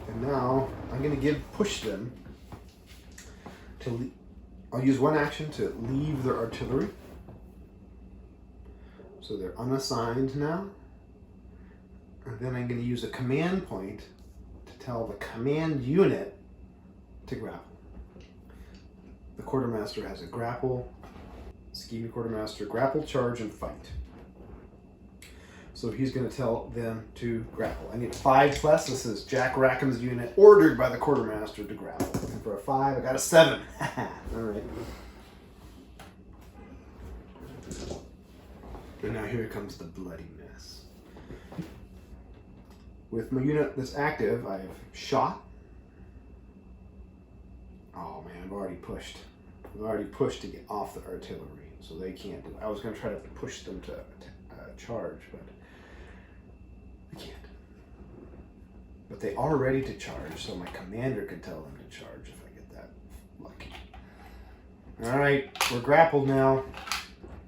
Speaker 1: And now I'm going to push them to. I'll use 1 action to leave their artillery. So they're unassigned now. And then I'm going to use a command point to tell the command unit to grapple. The quartermaster has a grapple, scheming quartermaster, grapple, charge, and fight. So he's going to tell them to grapple. I need 5 plus. This is Jack Rackham's unit, ordered by the quartermaster to grapple. And for a 5, I got a 7. All right. And now here comes the bloody mess. With my unit that's active, I have shot. Oh man, I've already pushed. I've already pushed to get off the artillery, so they can't do it. I was going to try to push them to charge, but I can't. But they are ready to charge, so my commander can tell them to charge if I get that lucky. Alright, we're grappled now.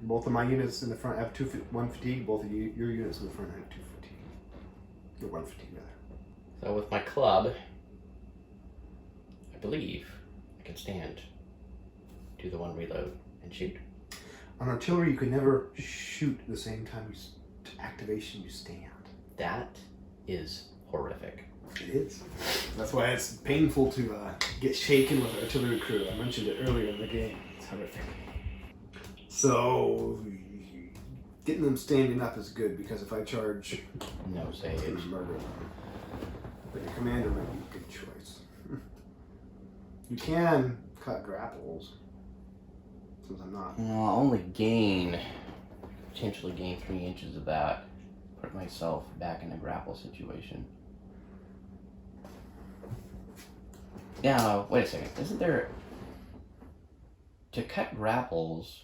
Speaker 1: Both of my units in the front have 1 fatigue. Both of your units in the front have 2 fatigue. Or 1 fatigue, rather.
Speaker 2: So with my club, I believe I can stand, do the 1 reload, and shoot.
Speaker 1: On artillery, you can never shoot the same time to activation you stand.
Speaker 2: That is horrific.
Speaker 1: It is. That's why it's painful to get shaken with an artillery crew. I mentioned it earlier in the game. It's horrific. So, getting them standing up is good, because if I charge,
Speaker 2: No
Speaker 1: I'm
Speaker 2: save.
Speaker 1: going to murder them. But your commander might be a good choice. You can cut grapples. Since I'm not.
Speaker 2: I'll only potentially gain 3 inches of that. Put myself back in a grapple situation. Yeah, wait a second. Isn't there... To cut grapples,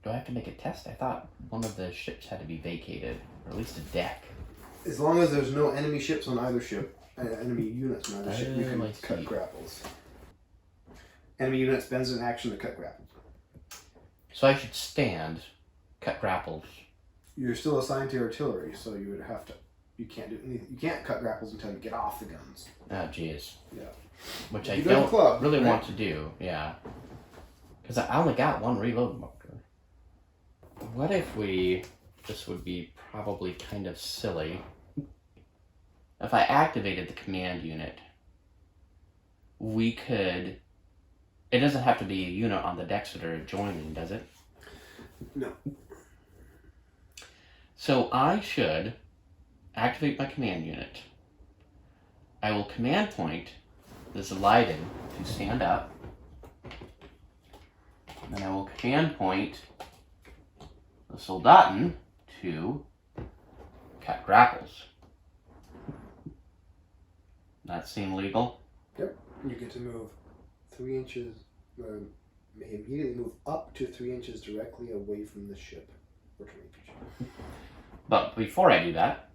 Speaker 2: do I have to make a test? I thought one of the ships had to be vacated, or at least a deck.
Speaker 1: As long as there's no enemy ships on either ship, enemy units on either ship, you can
Speaker 2: I
Speaker 1: cut
Speaker 2: see.
Speaker 1: grapples. Enemy unit spends an action to cut grapples.
Speaker 2: So I should stand, cut grapples.
Speaker 1: You're still assigned to artillery, so you would have to. You can't do anything. You can't cut grapples until you get off the guns.
Speaker 2: Oh, jeez.
Speaker 1: Yeah.
Speaker 2: Which I
Speaker 1: You do have a
Speaker 2: don't
Speaker 1: club,
Speaker 2: really
Speaker 1: right?
Speaker 2: want to do, yeah. Because I only got 1 reload marker. What if this would be probably kind of silly. If I activated the command unit, we could... It doesn't have to be a unit on the decks that are adjoining, does it?
Speaker 1: No.
Speaker 2: So I should activate my command unit. I will command point this Leiden to stand up. And then I will command point the Soldaten to cut grapples. That seem legal?
Speaker 1: Yep. You get to move 3 inches. Immediately move up to 3 inches directly away from the ship.
Speaker 2: But before I do that,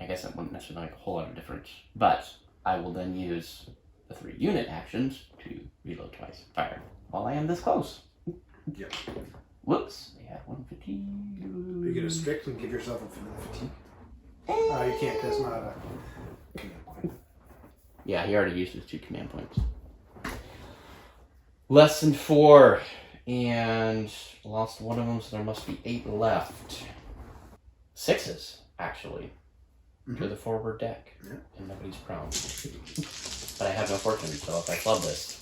Speaker 2: I guess that wouldn't necessarily make a whole lot of difference. But I will then use the 3 unit actions to reload twice, fire, while I am this close.
Speaker 1: Yep.
Speaker 2: Whoops, I have 1 fatigue.
Speaker 1: You get a strict and give yourself a fatigue. You can't, that's not a command point.
Speaker 2: Yeah, he already used his 2 command points. Lesson 4. And lost one of them, so there must be 8 left. 6s, actually. To the forward deck.
Speaker 1: Yeah.
Speaker 2: And nobody's prone. But I have no fortune, so if I flub this...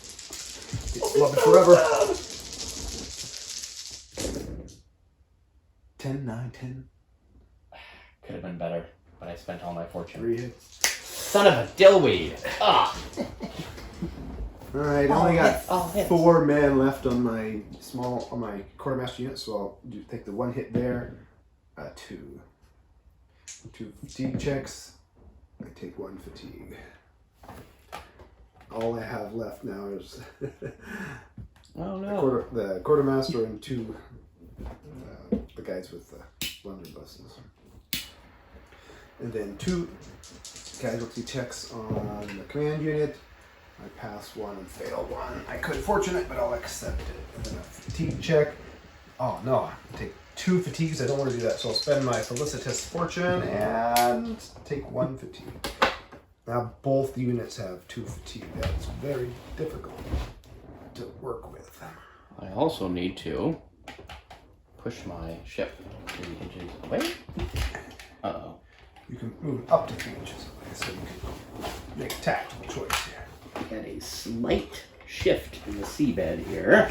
Speaker 1: It's flubbed forever. 10, 9, 10.
Speaker 2: Could have been better, but I spent all my fortune.
Speaker 1: 3 hits.
Speaker 2: Son of a dillweed! Ah!
Speaker 1: Alright, I only got
Speaker 2: hits.
Speaker 1: 4 men left on my quartermaster unit, so I'll take the 1 hit there. 2 fatigue checks. I take 1 fatigue. All I have left now is
Speaker 2: Oh no.
Speaker 1: the quartermaster and 2 the guys with the blunderbusses. And then 2 casualty checks on the command unit. I pass 1 and fail 1. I could fortunate, but I'll accept it. And then a fatigue check. Oh no, I take 2 fatigues. I don't want to do that, so I'll spend my felicitous fortune and take 1 fatigue. Now both units have 2 fatigue. That's very difficult to work with.
Speaker 2: I also need to push my ship 3 inches away. Uh-oh.
Speaker 1: You can move up to 3 inches away, so you can make a tactical choice here.
Speaker 2: Got a slight shift in the seabed here.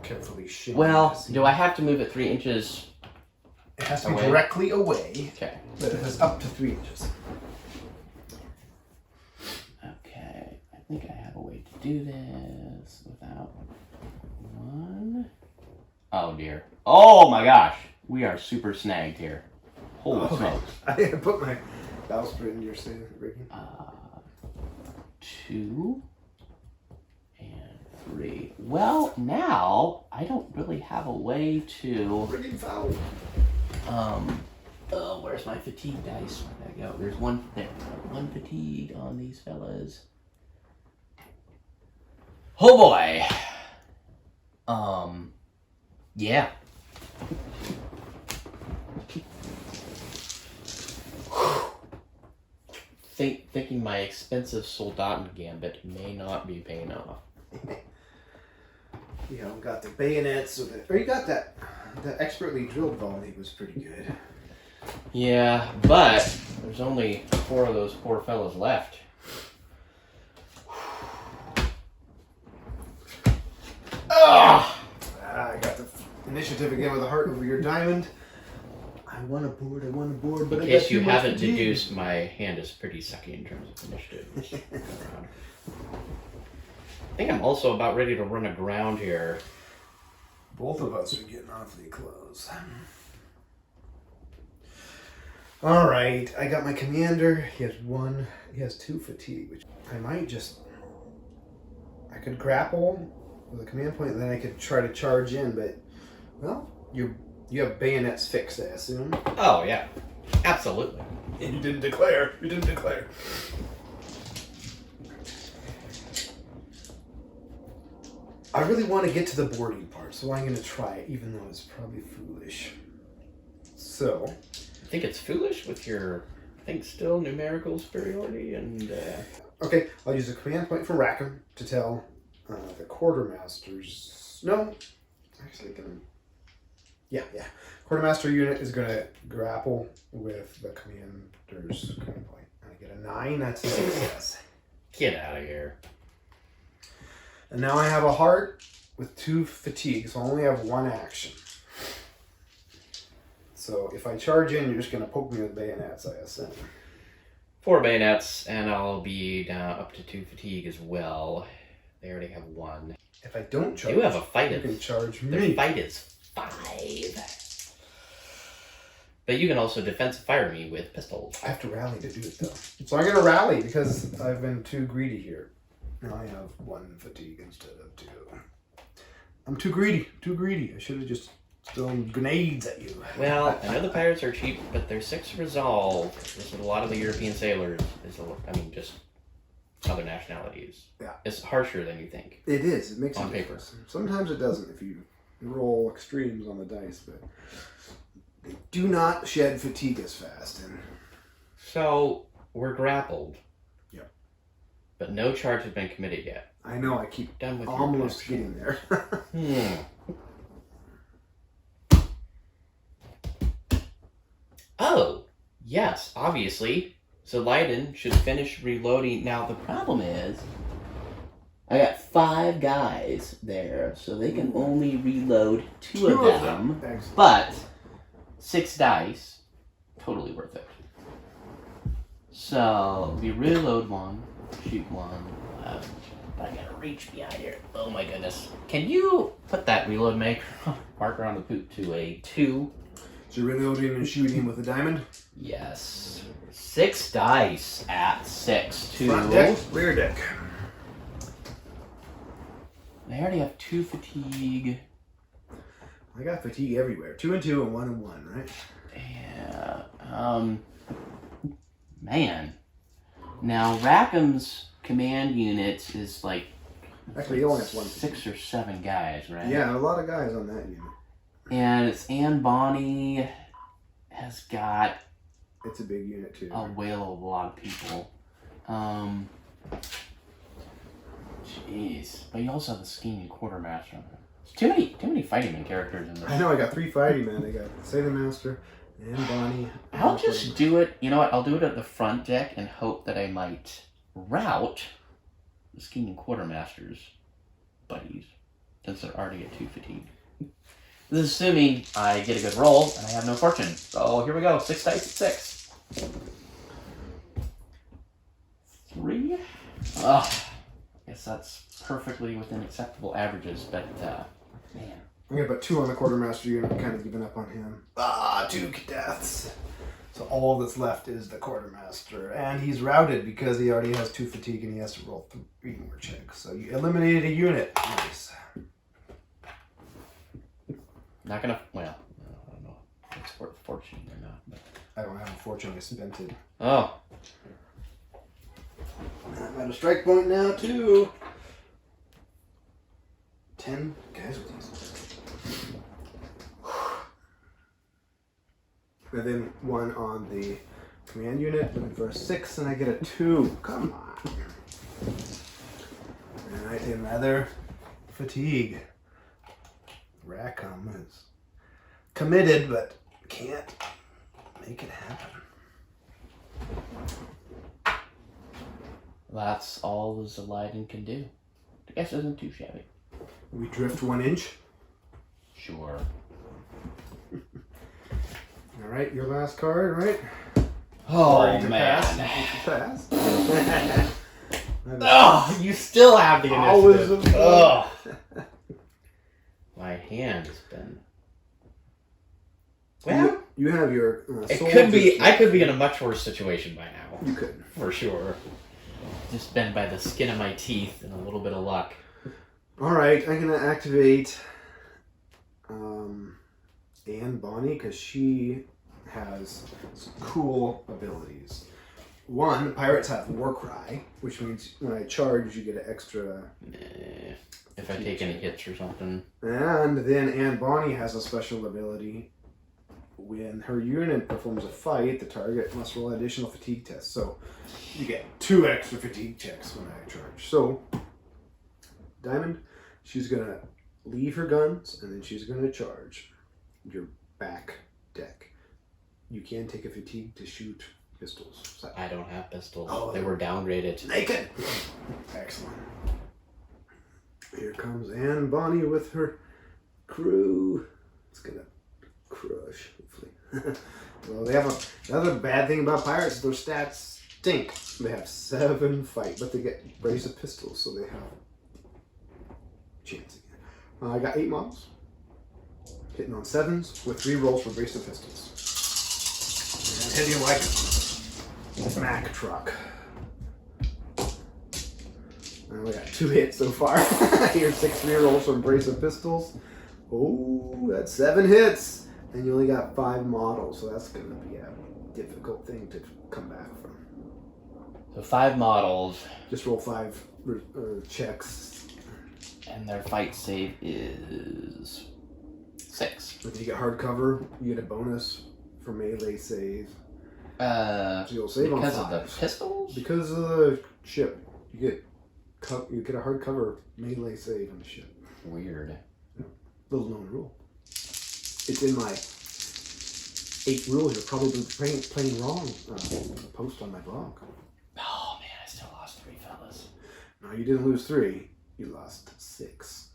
Speaker 1: Carefully shift.
Speaker 2: Well, do I have to move it 3 inches?
Speaker 1: It has to be
Speaker 2: away?
Speaker 1: directly away,
Speaker 2: Okay.
Speaker 1: but it has up to 3 inches.
Speaker 2: Okay. I think I have a way to do this without 1. Oh dear. Oh my gosh. We are super snagged here. Holy smokes.
Speaker 1: I put my bowsprit in your rigging.
Speaker 2: 2 and 3. Well, now I don't really have a way to.
Speaker 1: Rigging foul.
Speaker 2: Oh, where's my fatigue dice? Where'd that go? There's 1 there. 1 fatigue on these fellas. Oh boy. Yeah. Thinking my expensive Soldaten gambit may not be paying off.
Speaker 1: You know, got the bayonets, or you got that expertly drilled volley was pretty good.
Speaker 2: Yeah, but there's only 4 of those poor fellas left.
Speaker 1: Ah! I got the initiative again with a heart over your diamond. I want a board, but
Speaker 2: In case you haven't deduced, my hand is pretty sucky in terms of initiative. I think I'm also about ready to run aground here.
Speaker 1: Both of us are getting awfully close. Alright, I got my commander. He has 2 fatigue, which I might I could grapple with a command point, and then I could try to charge in, but, well, you have bayonets fixed, I assume.
Speaker 2: Oh, yeah. Absolutely.
Speaker 1: And you didn't declare. I really want to get to the boarding part, so I'm going to try it, even though it's probably foolish. So.
Speaker 2: I think it's foolish with your, still numerical superiority and...
Speaker 1: Okay, I'll use a command point from Rackham to tell the quartermasters... No, actually, yeah. Quartermaster unit is going to grapple with the commander's command point. I get a 9, that's a success.
Speaker 2: Get out of here.
Speaker 1: And now I have a heart with 2 fatigue, so I only have 1 action. So if I charge in, you're just going to poke me with bayonets, I assume.
Speaker 2: 4 bayonets, and I'll be down up to 2 fatigue as well. They already have 1.
Speaker 1: If I don't charge,
Speaker 2: you have a fight.
Speaker 1: You can charge me.
Speaker 2: Their fight is 5. But you can also defensive fire me with pistols.
Speaker 1: I have to rally to do it, though. So I'm going to rally because I've been too greedy here. Now I have 1 fatigue instead of 2. I'm too greedy. Too greedy. I should have just thrown grenades at you.
Speaker 2: Well, I know the pirates are cheap, but they're 6 resolve. This is a lot of the European sailors. Just other nationalities.
Speaker 1: Yeah.
Speaker 2: It's harsher than you think.
Speaker 1: It is. It makes
Speaker 2: on
Speaker 1: a
Speaker 2: paper.
Speaker 1: difference. Sometimes it doesn't if you roll extremes on the dice, but they do not shed fatigue as fast. And
Speaker 2: So, we're grappled.
Speaker 1: Yep.
Speaker 2: But no charge has been committed yet.
Speaker 1: I know I keep
Speaker 2: Done with your
Speaker 1: almost
Speaker 2: action.
Speaker 1: getting there.
Speaker 2: Oh, yes, obviously. So Leiden should finish reloading. Now, the problem is, I got 5 guys there, so they can only reload 2 of them.
Speaker 1: Excellent.
Speaker 2: But 6 dice, totally worth it. So we reload 1, shoot 1. But I gotta reach behind here. Oh my goodness! Can you put that reload marker on the poop to a 2?
Speaker 1: So you're reloading and shooting with a diamond?
Speaker 2: Yes. 6 dice at 6. 2.
Speaker 1: Front deck, rear deck.
Speaker 2: They already have 2 fatigue.
Speaker 1: I got fatigue everywhere. 2 and 2 and 1 and 1, right?
Speaker 2: Yeah. Man. Now Rackham's command unit is like
Speaker 1: Actually, he only has 1
Speaker 2: 6 or 7 guys, right?
Speaker 1: Yeah, a lot of guys on that unit.
Speaker 2: And it's Anne Bonny has got
Speaker 1: It's a big unit too.
Speaker 2: a whale of a lot of people. Jeez. But you also have the scheming quartermaster on there. There's too many fighting men characters in this.
Speaker 1: I know, I got 3 fighting men. I got Sailor Master, Anne Bonny.
Speaker 2: I'll just do it, you know what, I'll do it at the front deck and hope that I might rout the scheming quartermaster's buddies, since they're already at 2 fatigue. This is assuming I get a good roll and I have no fortune. So here we go, 6 dice at 6. 3? Ugh. I guess that's perfectly within acceptable averages, but, man.
Speaker 1: I'm gonna put 2 on the quartermaster unit. I'm kind of giving up on him. 2 deaths. So all that's left is the quartermaster. And he's routed because he already has 2 fatigue and he has to roll 3 more checks. So you eliminated a unit. Nice.
Speaker 2: Not gonna, well, I don't know if it's worth fortune or not, but.
Speaker 1: I don't have a fortune. I spent it.
Speaker 2: Oh.
Speaker 1: I'm at a strike point now, too. 10 casualties. And then 1 on the command unit, looking for a 6, and I get a 2. Come on. And I take another fatigue. Rackham is committed, but can't make it happen.
Speaker 2: That's all the Zelaiden can do. I guess it isn't too shabby.
Speaker 1: We drift 1 inch.
Speaker 2: Sure.
Speaker 1: All right, your last card, right?
Speaker 2: Oh,
Speaker 1: Or you can
Speaker 2: man.
Speaker 1: Pass. You can pass.
Speaker 2: Oh, you still have the
Speaker 1: Always
Speaker 2: initiative.
Speaker 1: a
Speaker 2: Oh. My hand has been... Well,
Speaker 1: you have your.
Speaker 2: it could be... I could be in a much worse situation by now.
Speaker 1: You could.
Speaker 2: For sure. Just been by the skin of my teeth and a little bit of luck.
Speaker 1: All right, I'm gonna activate Anne Bonny because she has some cool abilities. 1, pirates have War Cry, which means when I charge, you get an extra.
Speaker 2: If I take any hits or something.
Speaker 1: And then Anne Bonny has a special ability. When her unit performs a fight, the target must roll an additional fatigue test. So you get 2 extra fatigue checks when I charge. So, Diamond, she's going to leave her guns, and then she's going to charge your back deck. You can take a fatigue to shoot pistols. So,
Speaker 2: I don't have pistols.
Speaker 1: Oh,
Speaker 2: they were downgraded.
Speaker 1: naked! Excellent. Here comes Anne Bonny with her crew. It's going to crush, hopefully. Well, they have another bad thing about pirates is their stats stink. They have 7 fight, but they get brace of pistols, so they have chance again. I got 8 models. Hitting on 7s with 3 rolls for brace of pistols. And hitting like a Mack truck. I only got 2 hits so far. Here's 6 rerolls from Brace of Pistols. Oh, that's 7 hits. And you only got 5 models, so that's going to be a difficult thing to come back from.
Speaker 2: So 5 models.
Speaker 1: Just roll 5 checks.
Speaker 2: And their fight save is 6.
Speaker 1: If you get hardcover, you get a bonus for melee save. So you'll save
Speaker 2: because
Speaker 1: on 5.
Speaker 2: of the pistols?
Speaker 1: Because of the ship. You get a hardcover melee save on the ship.
Speaker 2: Weird.
Speaker 1: Little known rule. It's in my 8 rules you're probably playing wrong post on my blog.
Speaker 2: Oh man, I still lost 3 fellas.
Speaker 1: No, you didn't lose 3. You lost 6.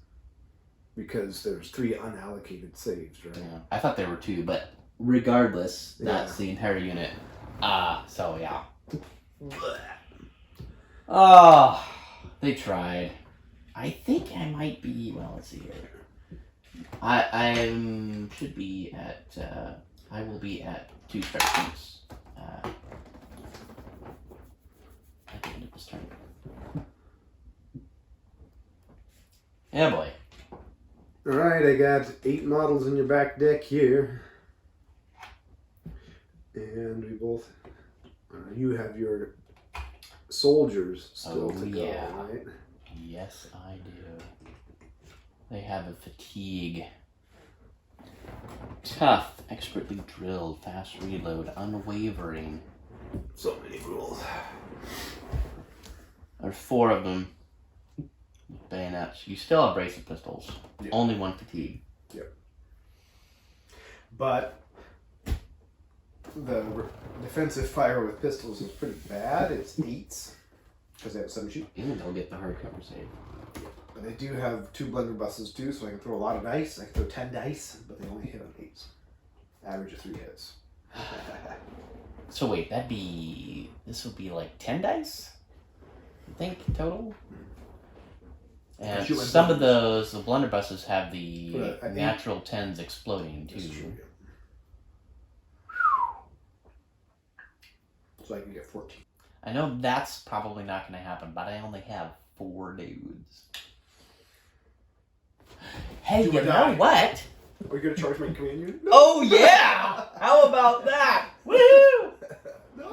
Speaker 1: Because there's 3 unallocated saves, right?
Speaker 2: Yeah. I thought there were 2, but regardless, that's the entire unit. So yeah. Oh, they tried. I think I might be, well, let's see here. I should be at, I will be at 2 strikes at the end of this turn. Yeah, boy.
Speaker 1: Alright, I got 8 models in your back deck here. And we both, you have your soldiers still to go, right?
Speaker 2: Yes, I do. They have a fatigue. Tough, expertly drilled, fast reload, unwavering.
Speaker 1: So many rules.
Speaker 2: There's 4 of them. Bayonets. You still have brace of pistols.
Speaker 1: Yep.
Speaker 2: Only 1 fatigue.
Speaker 1: Yep. But the defensive fire with pistols is pretty bad. It's 8s because they have 7 shoot.
Speaker 2: And they'll get the hardcover save.
Speaker 1: But they do have 2 blunderbusses too, so I can throw a lot of dice. I can throw 10 dice, but they only hit on 8s. Average of 3 hits.
Speaker 2: So wait, this would be like 10 dice? I think total? And some of those, the blunderbusses have the natural 10s exploding too.
Speaker 1: True, yeah. So I can get 14.
Speaker 2: I know that's probably not going to happen, but I only have 4 dudes. Hey, you know what?
Speaker 1: Are you going to charge my command unit? No.
Speaker 2: Oh yeah! How about that? Woohoo! No.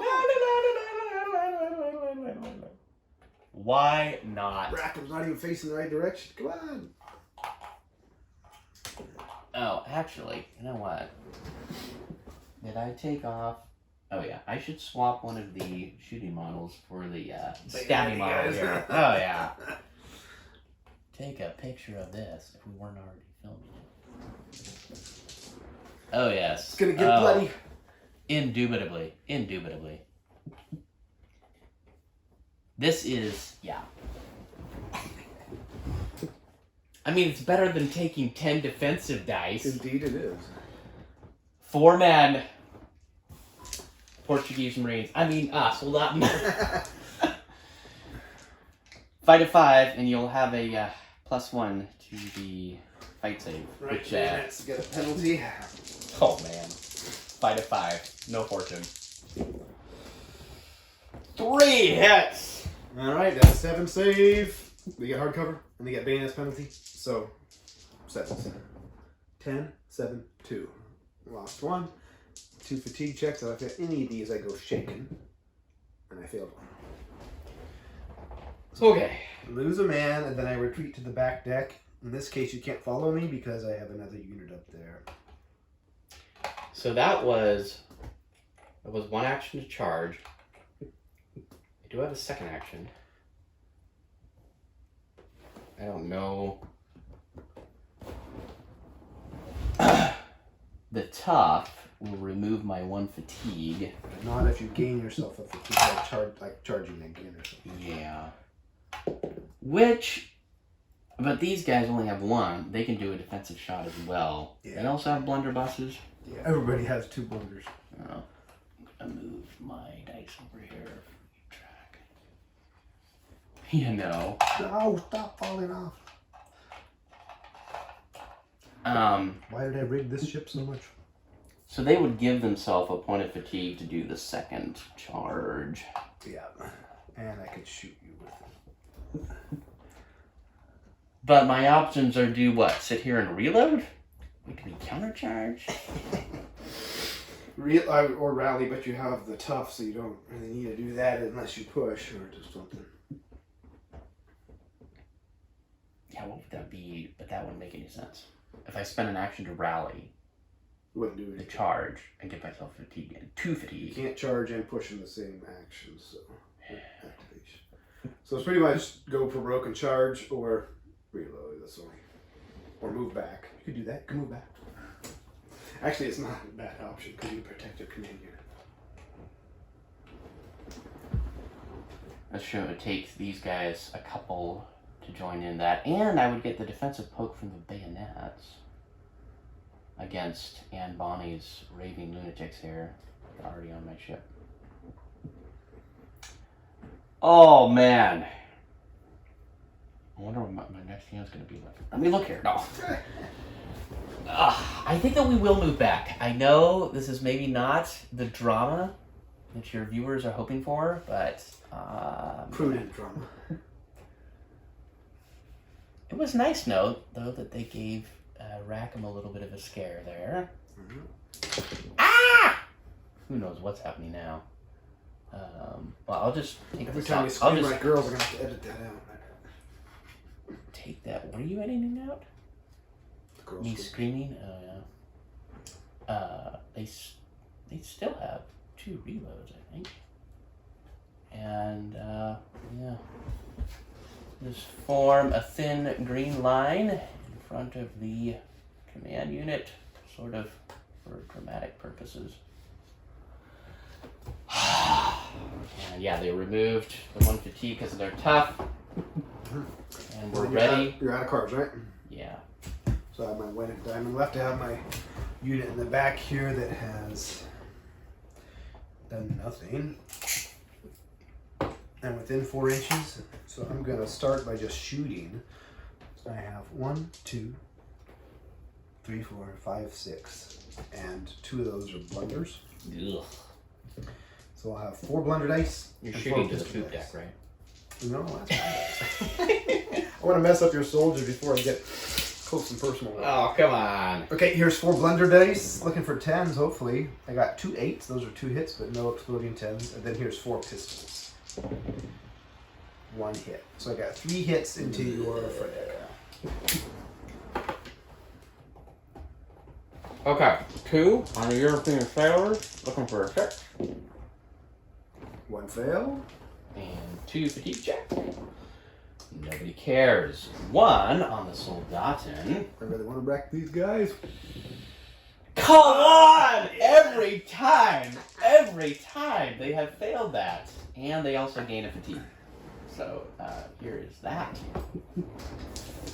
Speaker 2: Why not?
Speaker 1: Rackham's not even facing the right direction. Come on.
Speaker 2: Oh, actually, you know what? Did I take off? Oh yeah, I should swap one of the shooting models for the stabbing model here. Oh yeah. Take a picture of this if we weren't already filming it. Oh yes.
Speaker 1: It's gonna get bloody.
Speaker 2: Indubitably. Indubitably. This is, yeah. I mean, it's better than taking 10 defensive dice.
Speaker 1: Indeed it is.
Speaker 2: 4-man Portuguese Marines. I mean, soldado. Fight at 5, and you'll have a +1 to the fight save.
Speaker 1: Right,
Speaker 2: which,
Speaker 1: let's get a penalty.
Speaker 2: Oh, man. Fight at 5. No fortune. 3 hits!
Speaker 1: Alright, that's 7 save. They get hardcover, and they get bayonets penalty. So, 7. 10, 7, 2. Lost 1. 2 fatigue checks. So if I fail any of these, I go shaken. And I failed 1.
Speaker 2: Okay.
Speaker 1: Lose a man, and then I retreat to the back deck. In this case, you can't follow me because I have another unit up there.
Speaker 2: So that was 1 action to charge. I do have a second action. I don't know. The tough will remove my 1 fatigue.
Speaker 1: Not if you gain yourself a fatigue, like charging again or something.
Speaker 2: Yeah. But these guys only have 1. They can do a defensive shot as well.
Speaker 1: Yeah.
Speaker 2: They also have blunderbusses.
Speaker 1: Yeah, everybody has 2 blunders.
Speaker 2: Oh, I'm gonna move my dice over here for keep track. You know.
Speaker 1: No, stop falling off. Why did I rig this ship so much?
Speaker 2: So they would give themselves a point of fatigue to do the second charge.
Speaker 1: Yeah, and I could shoot you with it.
Speaker 2: But my options are do what? Sit here and reload? We can be countercharge.
Speaker 1: Or rally, but you have the tough, so you don't really need to do that unless you push or do something.
Speaker 2: Yeah, what would that be? But that wouldn't make any sense. If I spend an action to rally,
Speaker 1: Wouldn't do
Speaker 2: to
Speaker 1: anything.
Speaker 2: charge, and get myself fatigue and 2 fatigue.
Speaker 1: You can't charge and push in the same action, so activation. So it's pretty much go for broken charge or reload. That's only, or move back. You could do that. You can move back. Actually, it's not a bad option because you protect your command unit.
Speaker 2: Let's show it takes these guys a couple to join in that, and I would get the defensive poke from the bayonets against Anne Bonny's raving lunatics here. They're already on my ship. Oh man. I wonder what my next hand's going to be like. Let me look here. No. I think that we will move back. I know this is maybe not the drama that your viewers are hoping for, but...
Speaker 1: Prudent drama.
Speaker 2: It was nice note, though, that they gave Rackham a little bit of a scare there.
Speaker 1: Mm-hmm.
Speaker 2: Ah! Who knows what's happening now. Well, I'll just take
Speaker 1: Every
Speaker 2: this
Speaker 1: time
Speaker 2: out.
Speaker 1: you
Speaker 2: I'll
Speaker 1: scream
Speaker 2: just
Speaker 1: like girls, I'm going to have to edit that out.
Speaker 2: take that. What are you editing out?
Speaker 1: The girls
Speaker 2: Me
Speaker 1: scream.
Speaker 2: screaming? Oh, yeah. They still have 2 reloads, I think. And, yeah. Just form a thin green line in front of the command unit, sort of for dramatic purposes. And yeah, they removed the 1 fatigue because they're tough. And we're ready.
Speaker 1: You're out of cards, right?
Speaker 2: Yeah.
Speaker 1: So I have my white diamond left. I have my unit in the back here that has done nothing. And within 4 inches. So I'm going to start by just shooting. So I have 1, 2, 3, 4, 5, 6. And 2 of those are blunders.
Speaker 2: Ugh.
Speaker 1: So I'll have 4 blunder dice.
Speaker 2: You're
Speaker 1: and
Speaker 2: shooting
Speaker 1: 4
Speaker 2: to the
Speaker 1: pistol
Speaker 2: poop
Speaker 1: dice.
Speaker 2: deck, right?
Speaker 1: No, that's my dice. I want to mess up your soldier before I get close and personal.
Speaker 2: Oh, come on.
Speaker 1: Okay, here's 4 blunder dice. Looking for 10s, hopefully. I got 2 8s. Those are 2 hits, but no exploding 10s. And then here's 4 pistols. 1 hit. So I got 3 hits into your front deck.
Speaker 2: Okay, 2 on a European sailor, looking for a 6.
Speaker 1: 1 fail.
Speaker 2: And 2 fatigue check. Nobody cares. 1 on the Soldaten.
Speaker 1: I really want to wreck these guys.
Speaker 2: Come on! Every time they have failed that. And they also gain a fatigue. So, here is that.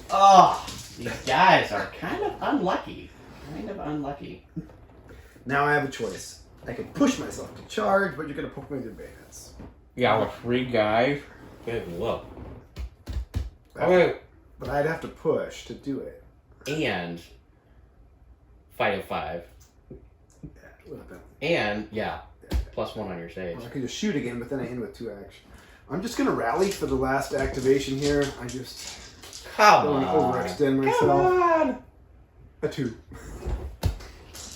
Speaker 2: Oh, these guys are kind of unlucky.
Speaker 1: Now I have a choice. I can push myself to charge, but you're going to poke me with your bayonets.
Speaker 2: Yeah, with 3 guys. Good look. Okay.
Speaker 1: But I'd have to push to do it.
Speaker 2: And fight of 5.
Speaker 1: Yeah, it would have been.
Speaker 2: And, yeah, +1 on your save.
Speaker 1: Well, I could just shoot again, but then I end with 2 action. I'm just going to rally for the last activation here. I just
Speaker 2: Come
Speaker 1: don't want to overextend myself.
Speaker 2: Come on!
Speaker 1: A 2.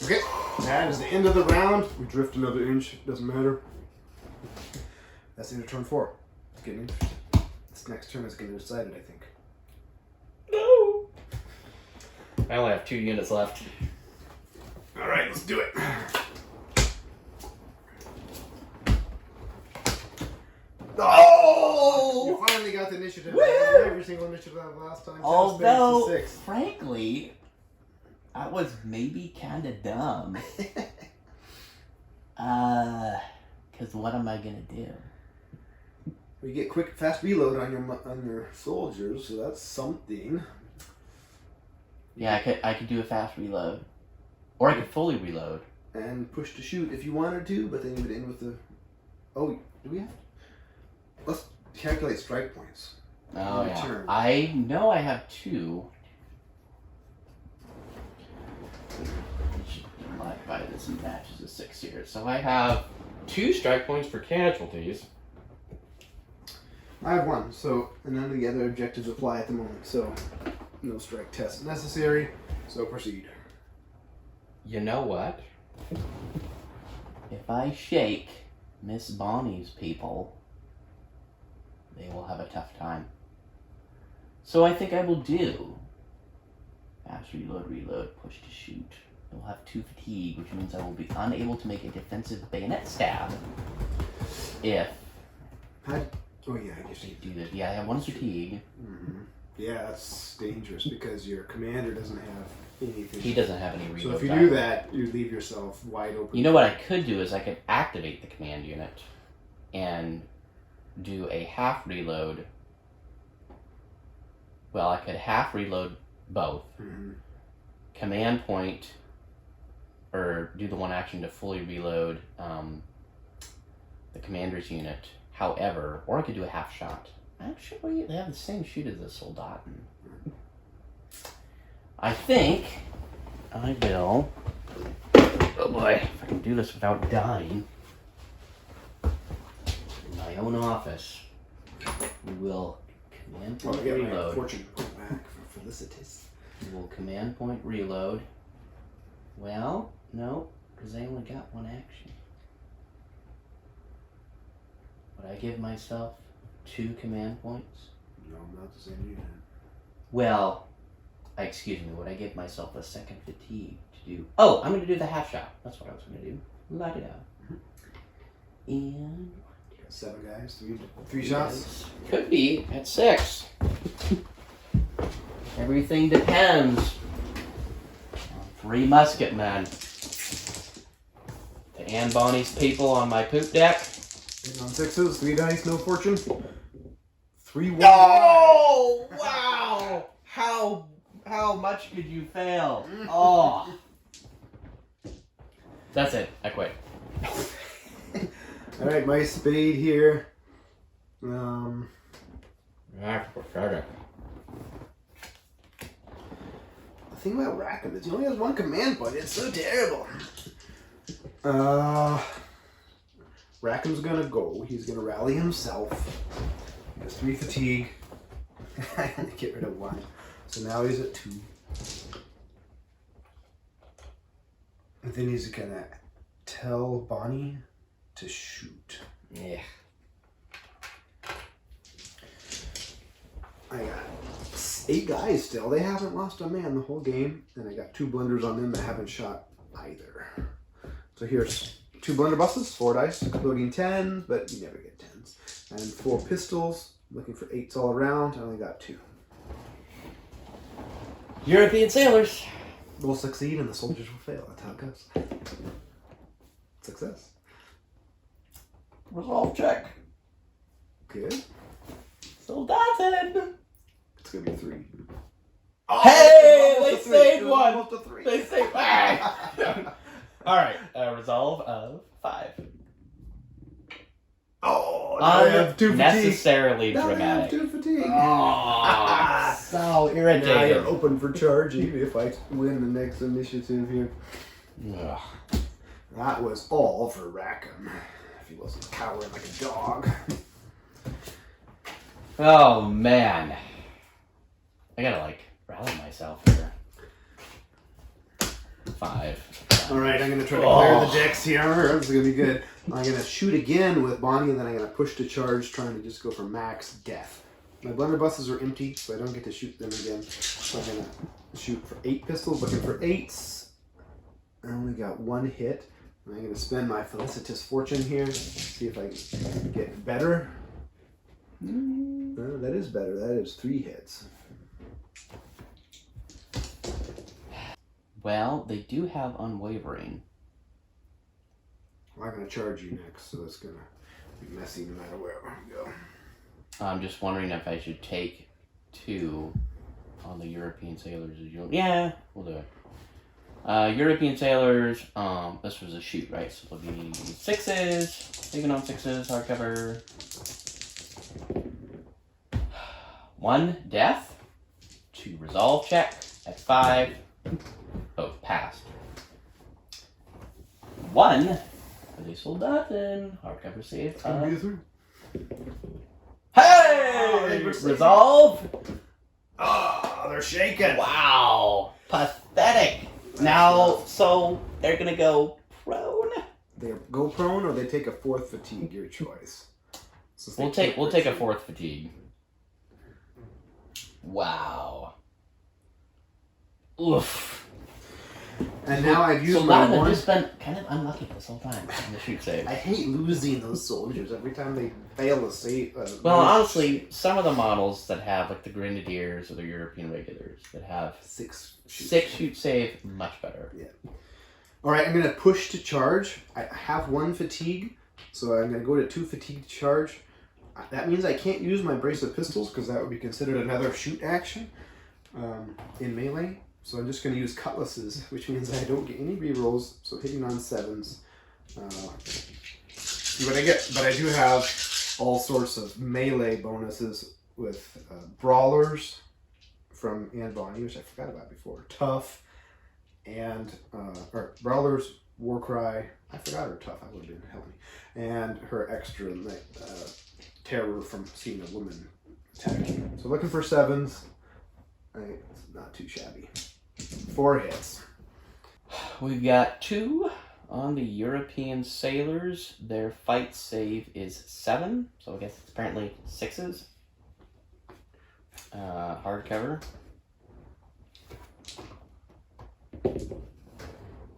Speaker 1: Okay, that is the end of the round. We drift another inch, doesn't matter. That's the end of turn 4. It's getting interesting. This next turn is going to decide it, I think.
Speaker 2: No! I only have 2 units left.
Speaker 1: Alright, let's do it.
Speaker 2: Oh!
Speaker 1: You finally got the initiative.
Speaker 2: Woo!
Speaker 1: Every single initiative I had last time.
Speaker 2: Although,
Speaker 1: 10 spades to 6.
Speaker 2: frankly, that was maybe kind of dumb. Because what am I going to do?
Speaker 1: We get quick, fast reload on your soldiers, so that's something.
Speaker 2: Yeah, I could do a fast reload. Or I could fully reload.
Speaker 1: And push to shoot if you wanted to, but then you would end with the... Oh, do we have... Let's calculate strike points.
Speaker 2: Oh, yeah.
Speaker 1: Turn.
Speaker 2: I know I have 2. Divide by this and matches a 6 here. So I have 2 strike points for casualties.
Speaker 1: I have one, so, and none of the other objectives apply at the moment, so no strike test necessary, so proceed.
Speaker 2: You know what? If I shake Miss Bonny's people, they will have a tough time. So I think I will do fast reload, push to shoot. I will have 2 fatigue, which means I will be unable to make a defensive bayonet stab if
Speaker 1: Oh yeah, I guess
Speaker 2: I do this. Yeah, I have 1 fatigue.
Speaker 1: Mm-hmm. Yeah, that's dangerous because your commander doesn't have anything.
Speaker 2: He doesn't have any reload.
Speaker 1: So if you
Speaker 2: time.
Speaker 1: do that, you leave yourself wide open.
Speaker 2: You know what I could do is I could activate the command unit and do a half reload. Well, I could half reload both.
Speaker 1: Mm-hmm.
Speaker 2: Command point, or do the 1 action to fully reload the commander's unit. However, or I could do a half shot. Actually, they have the same shoot as the Soldaten. I think I will. Oh boy, if I can do this without dying. In my own office, we will command point
Speaker 1: I get my
Speaker 2: reload.
Speaker 1: fortune point back for Felicitas.
Speaker 2: We will command point reload. Well, no, because I only got 1 action. Would I give myself 2 command points?
Speaker 1: No, not the same unit.
Speaker 2: Well, excuse me, would I give myself a 2nd fatigue to do? Oh, I'm going to do the half shot. That's what I was going to do. Light it up. And
Speaker 1: 7 guys, three shots.
Speaker 2: Could be at 6. Everything depends on 3 musket men. To Anne Bonny's people on my poop deck.
Speaker 1: On 6s, 3 dice, no fortune. 3 1.
Speaker 2: Oh wow! How much could you fail? Oh. That's it. I quit.
Speaker 1: All right, my spade here.
Speaker 2: That's pathetic.
Speaker 1: The thing about Rackham is he only has 1 command point. It's so terrible. Rackham's gonna go. He's gonna rally himself. He has 3 fatigue. I had to get rid of 1. So now he's at 2. And then he's gonna tell Bonnie to shoot.
Speaker 2: Yeah.
Speaker 1: I got 8 guys still. They haven't lost a man the whole game. And I got 2 blunders on them that haven't shot either. So here's 2 blunderbusses, 4 dice, including 10s, but you never get 10s. And 4 pistols, looking for 8s all around. I only got 2.
Speaker 2: European sailors.
Speaker 1: We'll succeed and the soldiers will fail. That's how it goes. Success.
Speaker 2: Resolve check.
Speaker 1: Good.
Speaker 2: Soldaten.
Speaker 1: It's going to be 3.
Speaker 2: Hey, they
Speaker 1: Almost a 3.
Speaker 2: saved
Speaker 1: It was
Speaker 2: 1.
Speaker 1: almost a 3.
Speaker 2: They saved. All right. Resolve of 5.
Speaker 1: Oh, now I have 2 fatigue.
Speaker 2: Unnecessarily
Speaker 1: Now I have
Speaker 2: dramatic.
Speaker 1: 2 fatigue.
Speaker 2: Oh, so
Speaker 1: Now
Speaker 2: irritating.
Speaker 1: you're open for charge even if I win the next initiative here.
Speaker 2: Ugh.
Speaker 1: That was all for Rackham. If he wasn't cowering like a dog.
Speaker 2: Oh man, I gotta rally myself here. 5.
Speaker 1: Alright, I'm going to try to clear the decks here. This is going to be good. I'm going to shoot again with Bonnie, and then I'm going to push to charge, trying to just go for max death. My blunderbusses are empty, so I don't get to shoot them again. So I'm going to shoot for 8 pistols, looking for 8s. I only got 1 hit. I'm going to spend my Felicitas fortune here, see if I can get better. That is better. That is 3 hits.
Speaker 2: Well, they do have unwavering.
Speaker 1: Well, I'm going to charge you next, so it's going to be messy no matter where we go.
Speaker 2: I'm just wondering if I should take 2 on the European sailors. Yeah, we'll do it. European sailors, this was a shoot, right? So it'll be 6s, even on 6s, hardcover. 1 death, 2 resolve check at 5, both passed. 1 for the Soldaten, hardcover save.
Speaker 1: It's going to be a 3.
Speaker 3: Hey! Resolve?
Speaker 1: Oh, they're shaking.
Speaker 3: Wow. Pathetic. Now, so they're gonna go prone?
Speaker 1: They go prone or they take a 4th fatigue, your choice. Since they
Speaker 3: We'll
Speaker 1: can't
Speaker 3: take a
Speaker 1: retreat.
Speaker 3: 4th fatigue. Wow. Oof.
Speaker 1: And now I've used
Speaker 3: So
Speaker 1: my
Speaker 3: Lana
Speaker 1: one.
Speaker 3: just been kind of unlucky this whole time in the shoot save.
Speaker 1: I hate losing those soldiers every time they fail to save.
Speaker 3: Well, honestly, some of the models that have, like the Grenadiers or the European Regulars, that have
Speaker 1: 6
Speaker 3: six shoot save, much better.
Speaker 1: All right, I'm gonna push to charge. I have 1 fatigue, so I'm gonna go to 2 fatigue to charge. That means I can't use my brace of pistols because that would be considered another shoot action in melee. So I'm just gonna use cutlasses, which means I don't get any rerolls. So hitting on 7s. But I do have all sorts of melee bonuses with brawlers from Anne Bonny, which I forgot about before. Tough. And or Brawler's Warcry, I forgot her tough, I would have been help me. And her extra terror from seeing a woman attacking. So looking for 7s. It's not too shabby. 4 hits.
Speaker 3: We've got 2 on the European Sailors. Their fight save is 7, so I guess it's apparently 6s. Hardcover.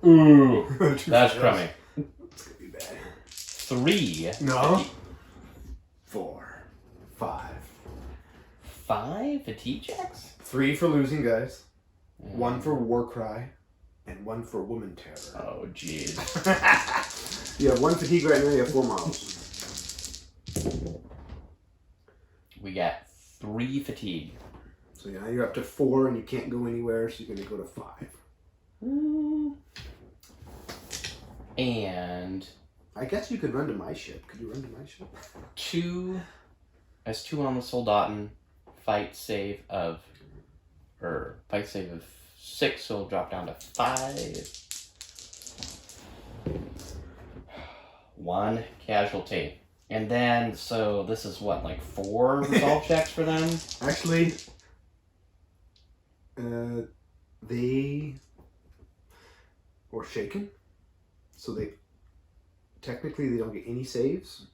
Speaker 3: Ooh, that's crummy.
Speaker 1: It's gonna be bad.
Speaker 3: 3.
Speaker 1: No. 4, 5.
Speaker 3: 5 fatigue checks?
Speaker 1: 3 for losing guys. 1 for Warcry. And 1 for Woman Terror.
Speaker 3: Oh, jeez.
Speaker 1: You have 1 fatigue right now, you have 4 models.
Speaker 3: We got 3 fatigue.
Speaker 1: So now you're up to 4 and you can't go anywhere, so you're gonna go to 5.
Speaker 3: And
Speaker 1: I guess you could run to my ship. Could you run to my ship?
Speaker 3: 2 as 2 on the Soldaten. Fight save of 6, so it'll drop down to 5. 1 casualty. And then, so this is what, like 4 resolve checks for them?
Speaker 1: Actually, they were shaken, so technically they don't get any saves.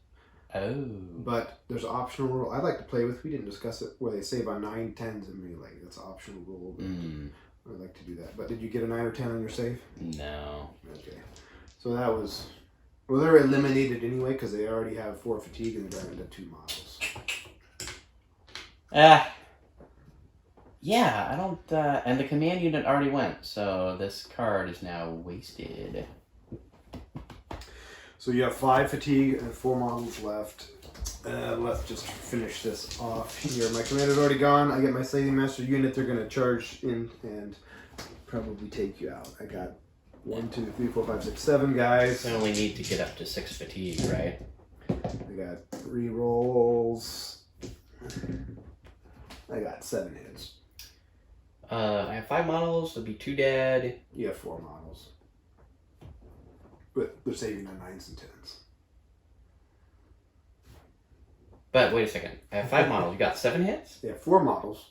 Speaker 3: Oh.
Speaker 1: But there's an optional rule I'd like to play with. We didn't discuss it, where they save on 9, 10s in melee. That's an optional rule. I'd like to do that. But did you get a 9 or 10 on your save?
Speaker 3: No.
Speaker 1: Okay. So that was... Well, they're eliminated anyway because they already have 4 fatigue and they're down to 2 models.
Speaker 3: Yeah, I don't... and the command unit already went, so this card is now wasted.
Speaker 1: So you have 5 fatigue and 4 models left. Let's just finish this off here. My commander's already gone. I get my Sailing Master unit. They're going to charge in and probably take you out. I got 1, 2, 3, 4, 5, 6, 7 guys.
Speaker 3: I only need to get up to 6 fatigue, right?
Speaker 1: I got 3 rolls. I got 7 hits.
Speaker 3: I have 5 models, there'll be 2 dead.
Speaker 1: You have 4 models. But they're saving on 9s and 10s.
Speaker 3: But wait a second, I have 5 models, you got 7 hits?
Speaker 1: They have 4 models,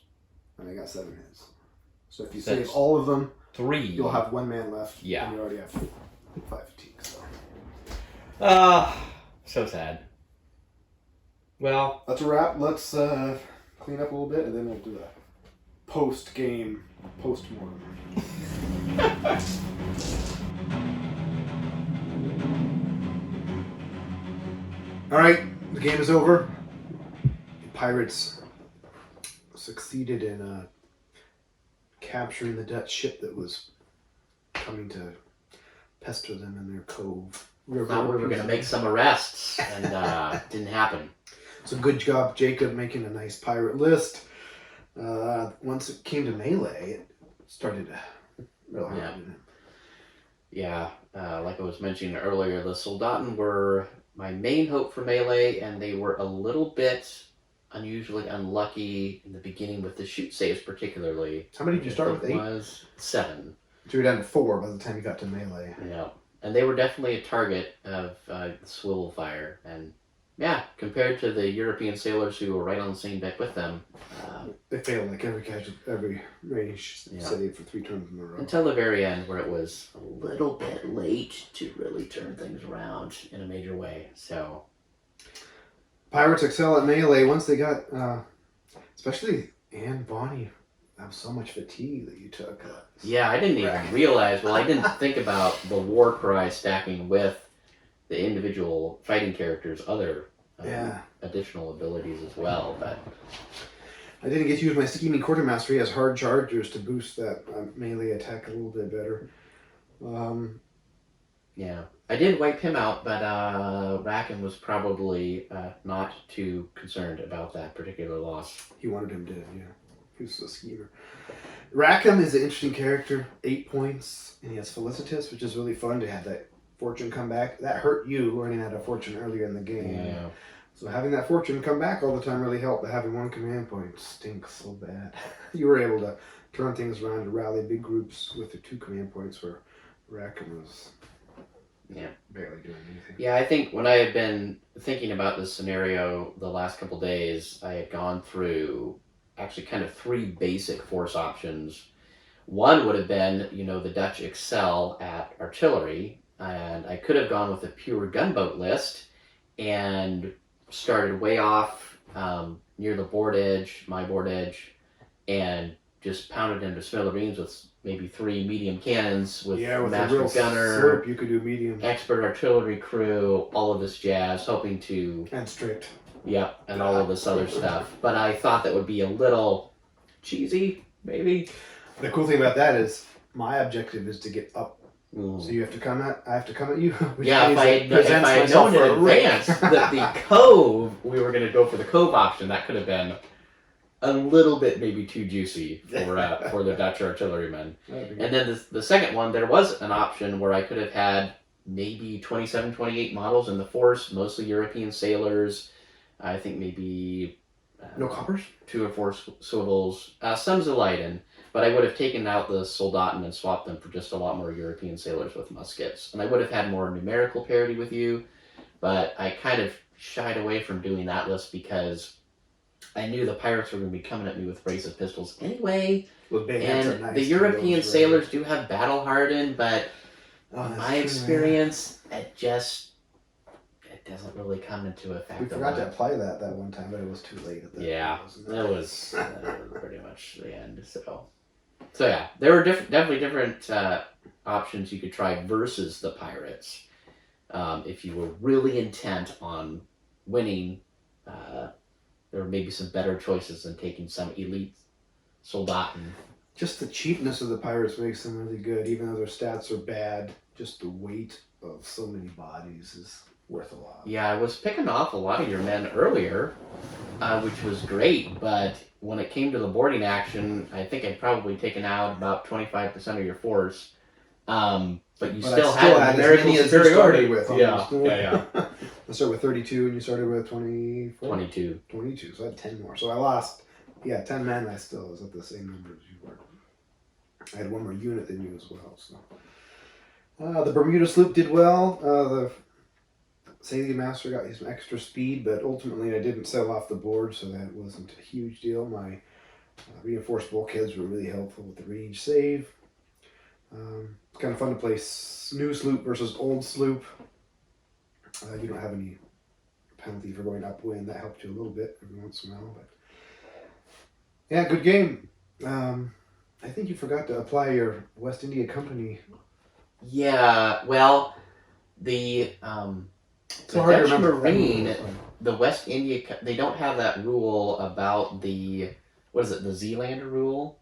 Speaker 1: and I got 7 hits. So if you
Speaker 3: That's
Speaker 1: save all of them,
Speaker 3: 3.
Speaker 1: you'll have 1 man left.
Speaker 3: Yeah.
Speaker 1: And you already have 5 fatigue. So.
Speaker 3: So sad. Well,
Speaker 1: That's a wrap. Let's clean up a little bit, and then we'll do a post-game, post-mortem. All right, the game is over. The Pirates succeeded in capturing the Dutch ship that was coming to pester them in their cove.
Speaker 3: thought we were going to make some arrests, and didn't happen.
Speaker 1: So good job, Jacob, making a nice pirate list. Once it came to melee, it started to really hard, didn't it?
Speaker 3: Yeah, like I was mentioning earlier, the Soldaten were my main hope for melee, and they were a little bit unusually unlucky in the beginning with the shoot saves particularly.
Speaker 1: How many did you start with? 8?
Speaker 3: Was 7.
Speaker 1: So you're down to 4 by the time you got to melee.
Speaker 3: Yeah, and they were definitely a target of swivel fire, and Yeah, compared to the European sailors who were right on the same deck with them.
Speaker 1: They failed like every range city for 3 turns in a row.
Speaker 3: Until the very end, where it was a little bit late to really turn things around in a major way. So
Speaker 1: Pirates excel at melee once they got, especially Anne Bonny. That was so much fatigue that you took.
Speaker 3: Yeah, I didn't even realize. Well, I didn't think about the war cry stacking with the individual fighting characters' other additional abilities as well. But
Speaker 1: I didn't get to use my scheming quartermaster. He has hard chargers to boost that melee attack a little bit better.
Speaker 3: Yeah, I did wipe him out, but Rackham was probably not too concerned about that particular loss.
Speaker 1: He wanted him dead, yeah. He was a schemer. Rackham is an interesting character. 8 points, and he has Felicitas, which is really fun to have that fortune come back. That hurt you learning how to fortune earlier in the game.
Speaker 3: Yeah.
Speaker 1: So having that fortune come back all the time really helped, but having 1 command point stinks so bad. You were able to turn things around to rally big groups with the 2 command points where Rackham was barely doing anything.
Speaker 3: Yeah, I think when I had been thinking about this scenario the last couple days, I had gone through actually kind of 3 basic force options. One would have been, the Dutch excel at artillery, and I could have gone with a pure gunboat list and started way off near the board edge, my board edge, and just pounded into smithereens with maybe 3 medium cannons with master gunner,
Speaker 1: Sloop, you could do medium,
Speaker 3: expert artillery crew, all of this jazz, hoping to
Speaker 1: and strict.
Speaker 3: Yep, and all of this other stuff. But I thought that would be a little cheesy, maybe.
Speaker 1: The cool thing about that is my objective is to get up. So you have to come at, I have to come at you.
Speaker 3: Yeah, if I had known in advance that the cove, we were going to go for the cove option, that could have been a little bit maybe too juicy for the Dutch artillerymen. And then the second one, there was an option where I could have had maybe 27, 28 models in the force, mostly European sailors. I think maybe
Speaker 1: no coppers,
Speaker 3: 2 or 4 swivels, some Zelaiden, but I would have taken out the Soldaten and swapped them for just a lot more European sailors with muskets. And I would have had more numerical parity with you, but I kind of shied away from doing that list because I knew the pirates were going to be coming at me with brace of pistols anyway. And nice, the European sailors do have battle hardened, but in my experience, it doesn't really come into effect.
Speaker 1: We forgot to apply that one time, but it was too late at that.
Speaker 3: Yeah, that was pretty much the end. So yeah, there were definitely different options you could try versus the pirates. If you were really intent on winning, there were maybe some better choices than taking some elite Soldaten.
Speaker 1: Just the cheapness of the pirates makes them really good, even though their stats are bad. Just the weight of so many bodies is worth a lot.
Speaker 3: Yeah, I was picking off a lot of your men earlier, which was great, but when it came to the boarding action, I think I'd probably taken out about 25% of your force. But you still had numerical superiority
Speaker 1: with.
Speaker 3: Yeah.
Speaker 1: I started with 32 and you started with 24?
Speaker 3: 22.
Speaker 1: 22, so I had 10 more. So I lost, 10 men. I still was at the same number as you were. I had 1 more unit than you as well. So the Bermuda sloop did well. The Sailing Master got some extra speed, but ultimately I didn't sell off the board, so that wasn't a huge deal. My reinforced bulkheads were really helpful with the range save. It's kind of fun to play new sloop versus old sloop. You don't have any penalty for going upwind. That helped you a little bit every once in a while. But yeah, good game. I think you forgot to apply your West India Company.
Speaker 3: Yeah, well, the Dutch Marine, the West India, they don't have that rule about the Zealander rule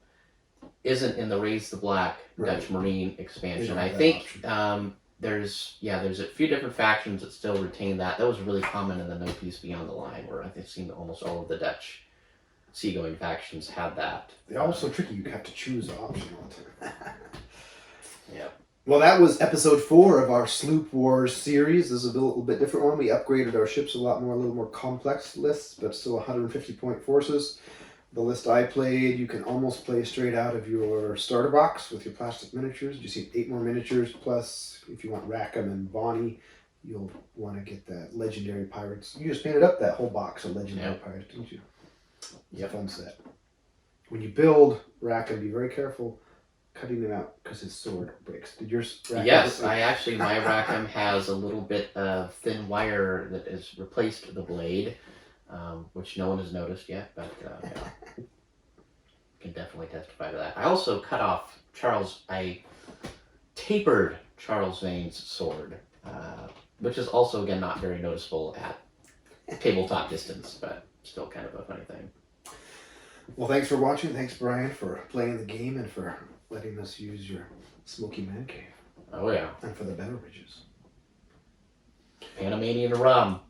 Speaker 3: isn't in the Raise the Black Dutch Marine expansion. I think there's a few different factions that still retain that. That was really common in the No Peace Beyond the Line, where I think seen almost all of the Dutch seagoing factions had that.
Speaker 1: They're almost so tricky, you have to choose an option all the time.
Speaker 3: Yeah.
Speaker 1: Well, that was episode 4 of our Sloop Wars series. This is a little bit different one. We upgraded our ships a little more complex lists, but still 150 point forces. The list I played, you can almost play straight out of your starter box with your plastic miniatures. You see 8 more miniatures, plus if you want Rackham and Bonny, you'll want to get that Legendary Pirates. You just painted up that whole box of Legendary
Speaker 3: Yep.
Speaker 1: Pirates, didn't you? It's
Speaker 3: Yep.
Speaker 1: a fun set. When you build Rackham, be very careful cutting them out because his sword breaks. Did yours? Rackham
Speaker 3: Yes,
Speaker 1: break?
Speaker 3: my Rackham has a little bit of thin wire that has replaced the blade, which no one has noticed yet, but yeah, can definitely testify to that. I also cut off I tapered Charles Vane's sword, which is also, again, not very noticeable at tabletop distance, but still kind of a funny thing.
Speaker 1: Well, thanks for watching. Thanks, Brian, for playing the game and for letting us use your Smoky Man Cave.
Speaker 3: Oh yeah,
Speaker 1: And for the beverages.
Speaker 3: Panamanian rum.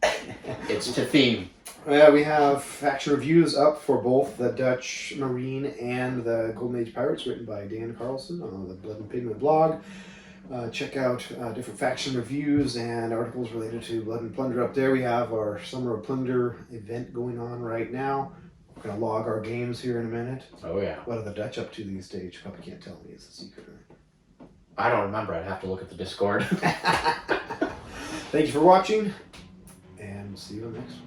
Speaker 3: It's to theme.
Speaker 1: Yeah, we have faction reviews up for both the Dutch Marine and the Golden Age Pirates, written by Dan Carlson on the Blood and Pigment blog. Check out different faction reviews and articles related to Blood and Plunder up there. We have our Summer of Plunder event going on right now. We're going to log our games here in a minute.
Speaker 3: Oh yeah.
Speaker 1: What are the Dutch up to these days? You probably can't tell me. It's a secret.
Speaker 3: I don't remember. I'd have to look at the Discord.
Speaker 1: Thank you for watching, and we'll see you on the next one.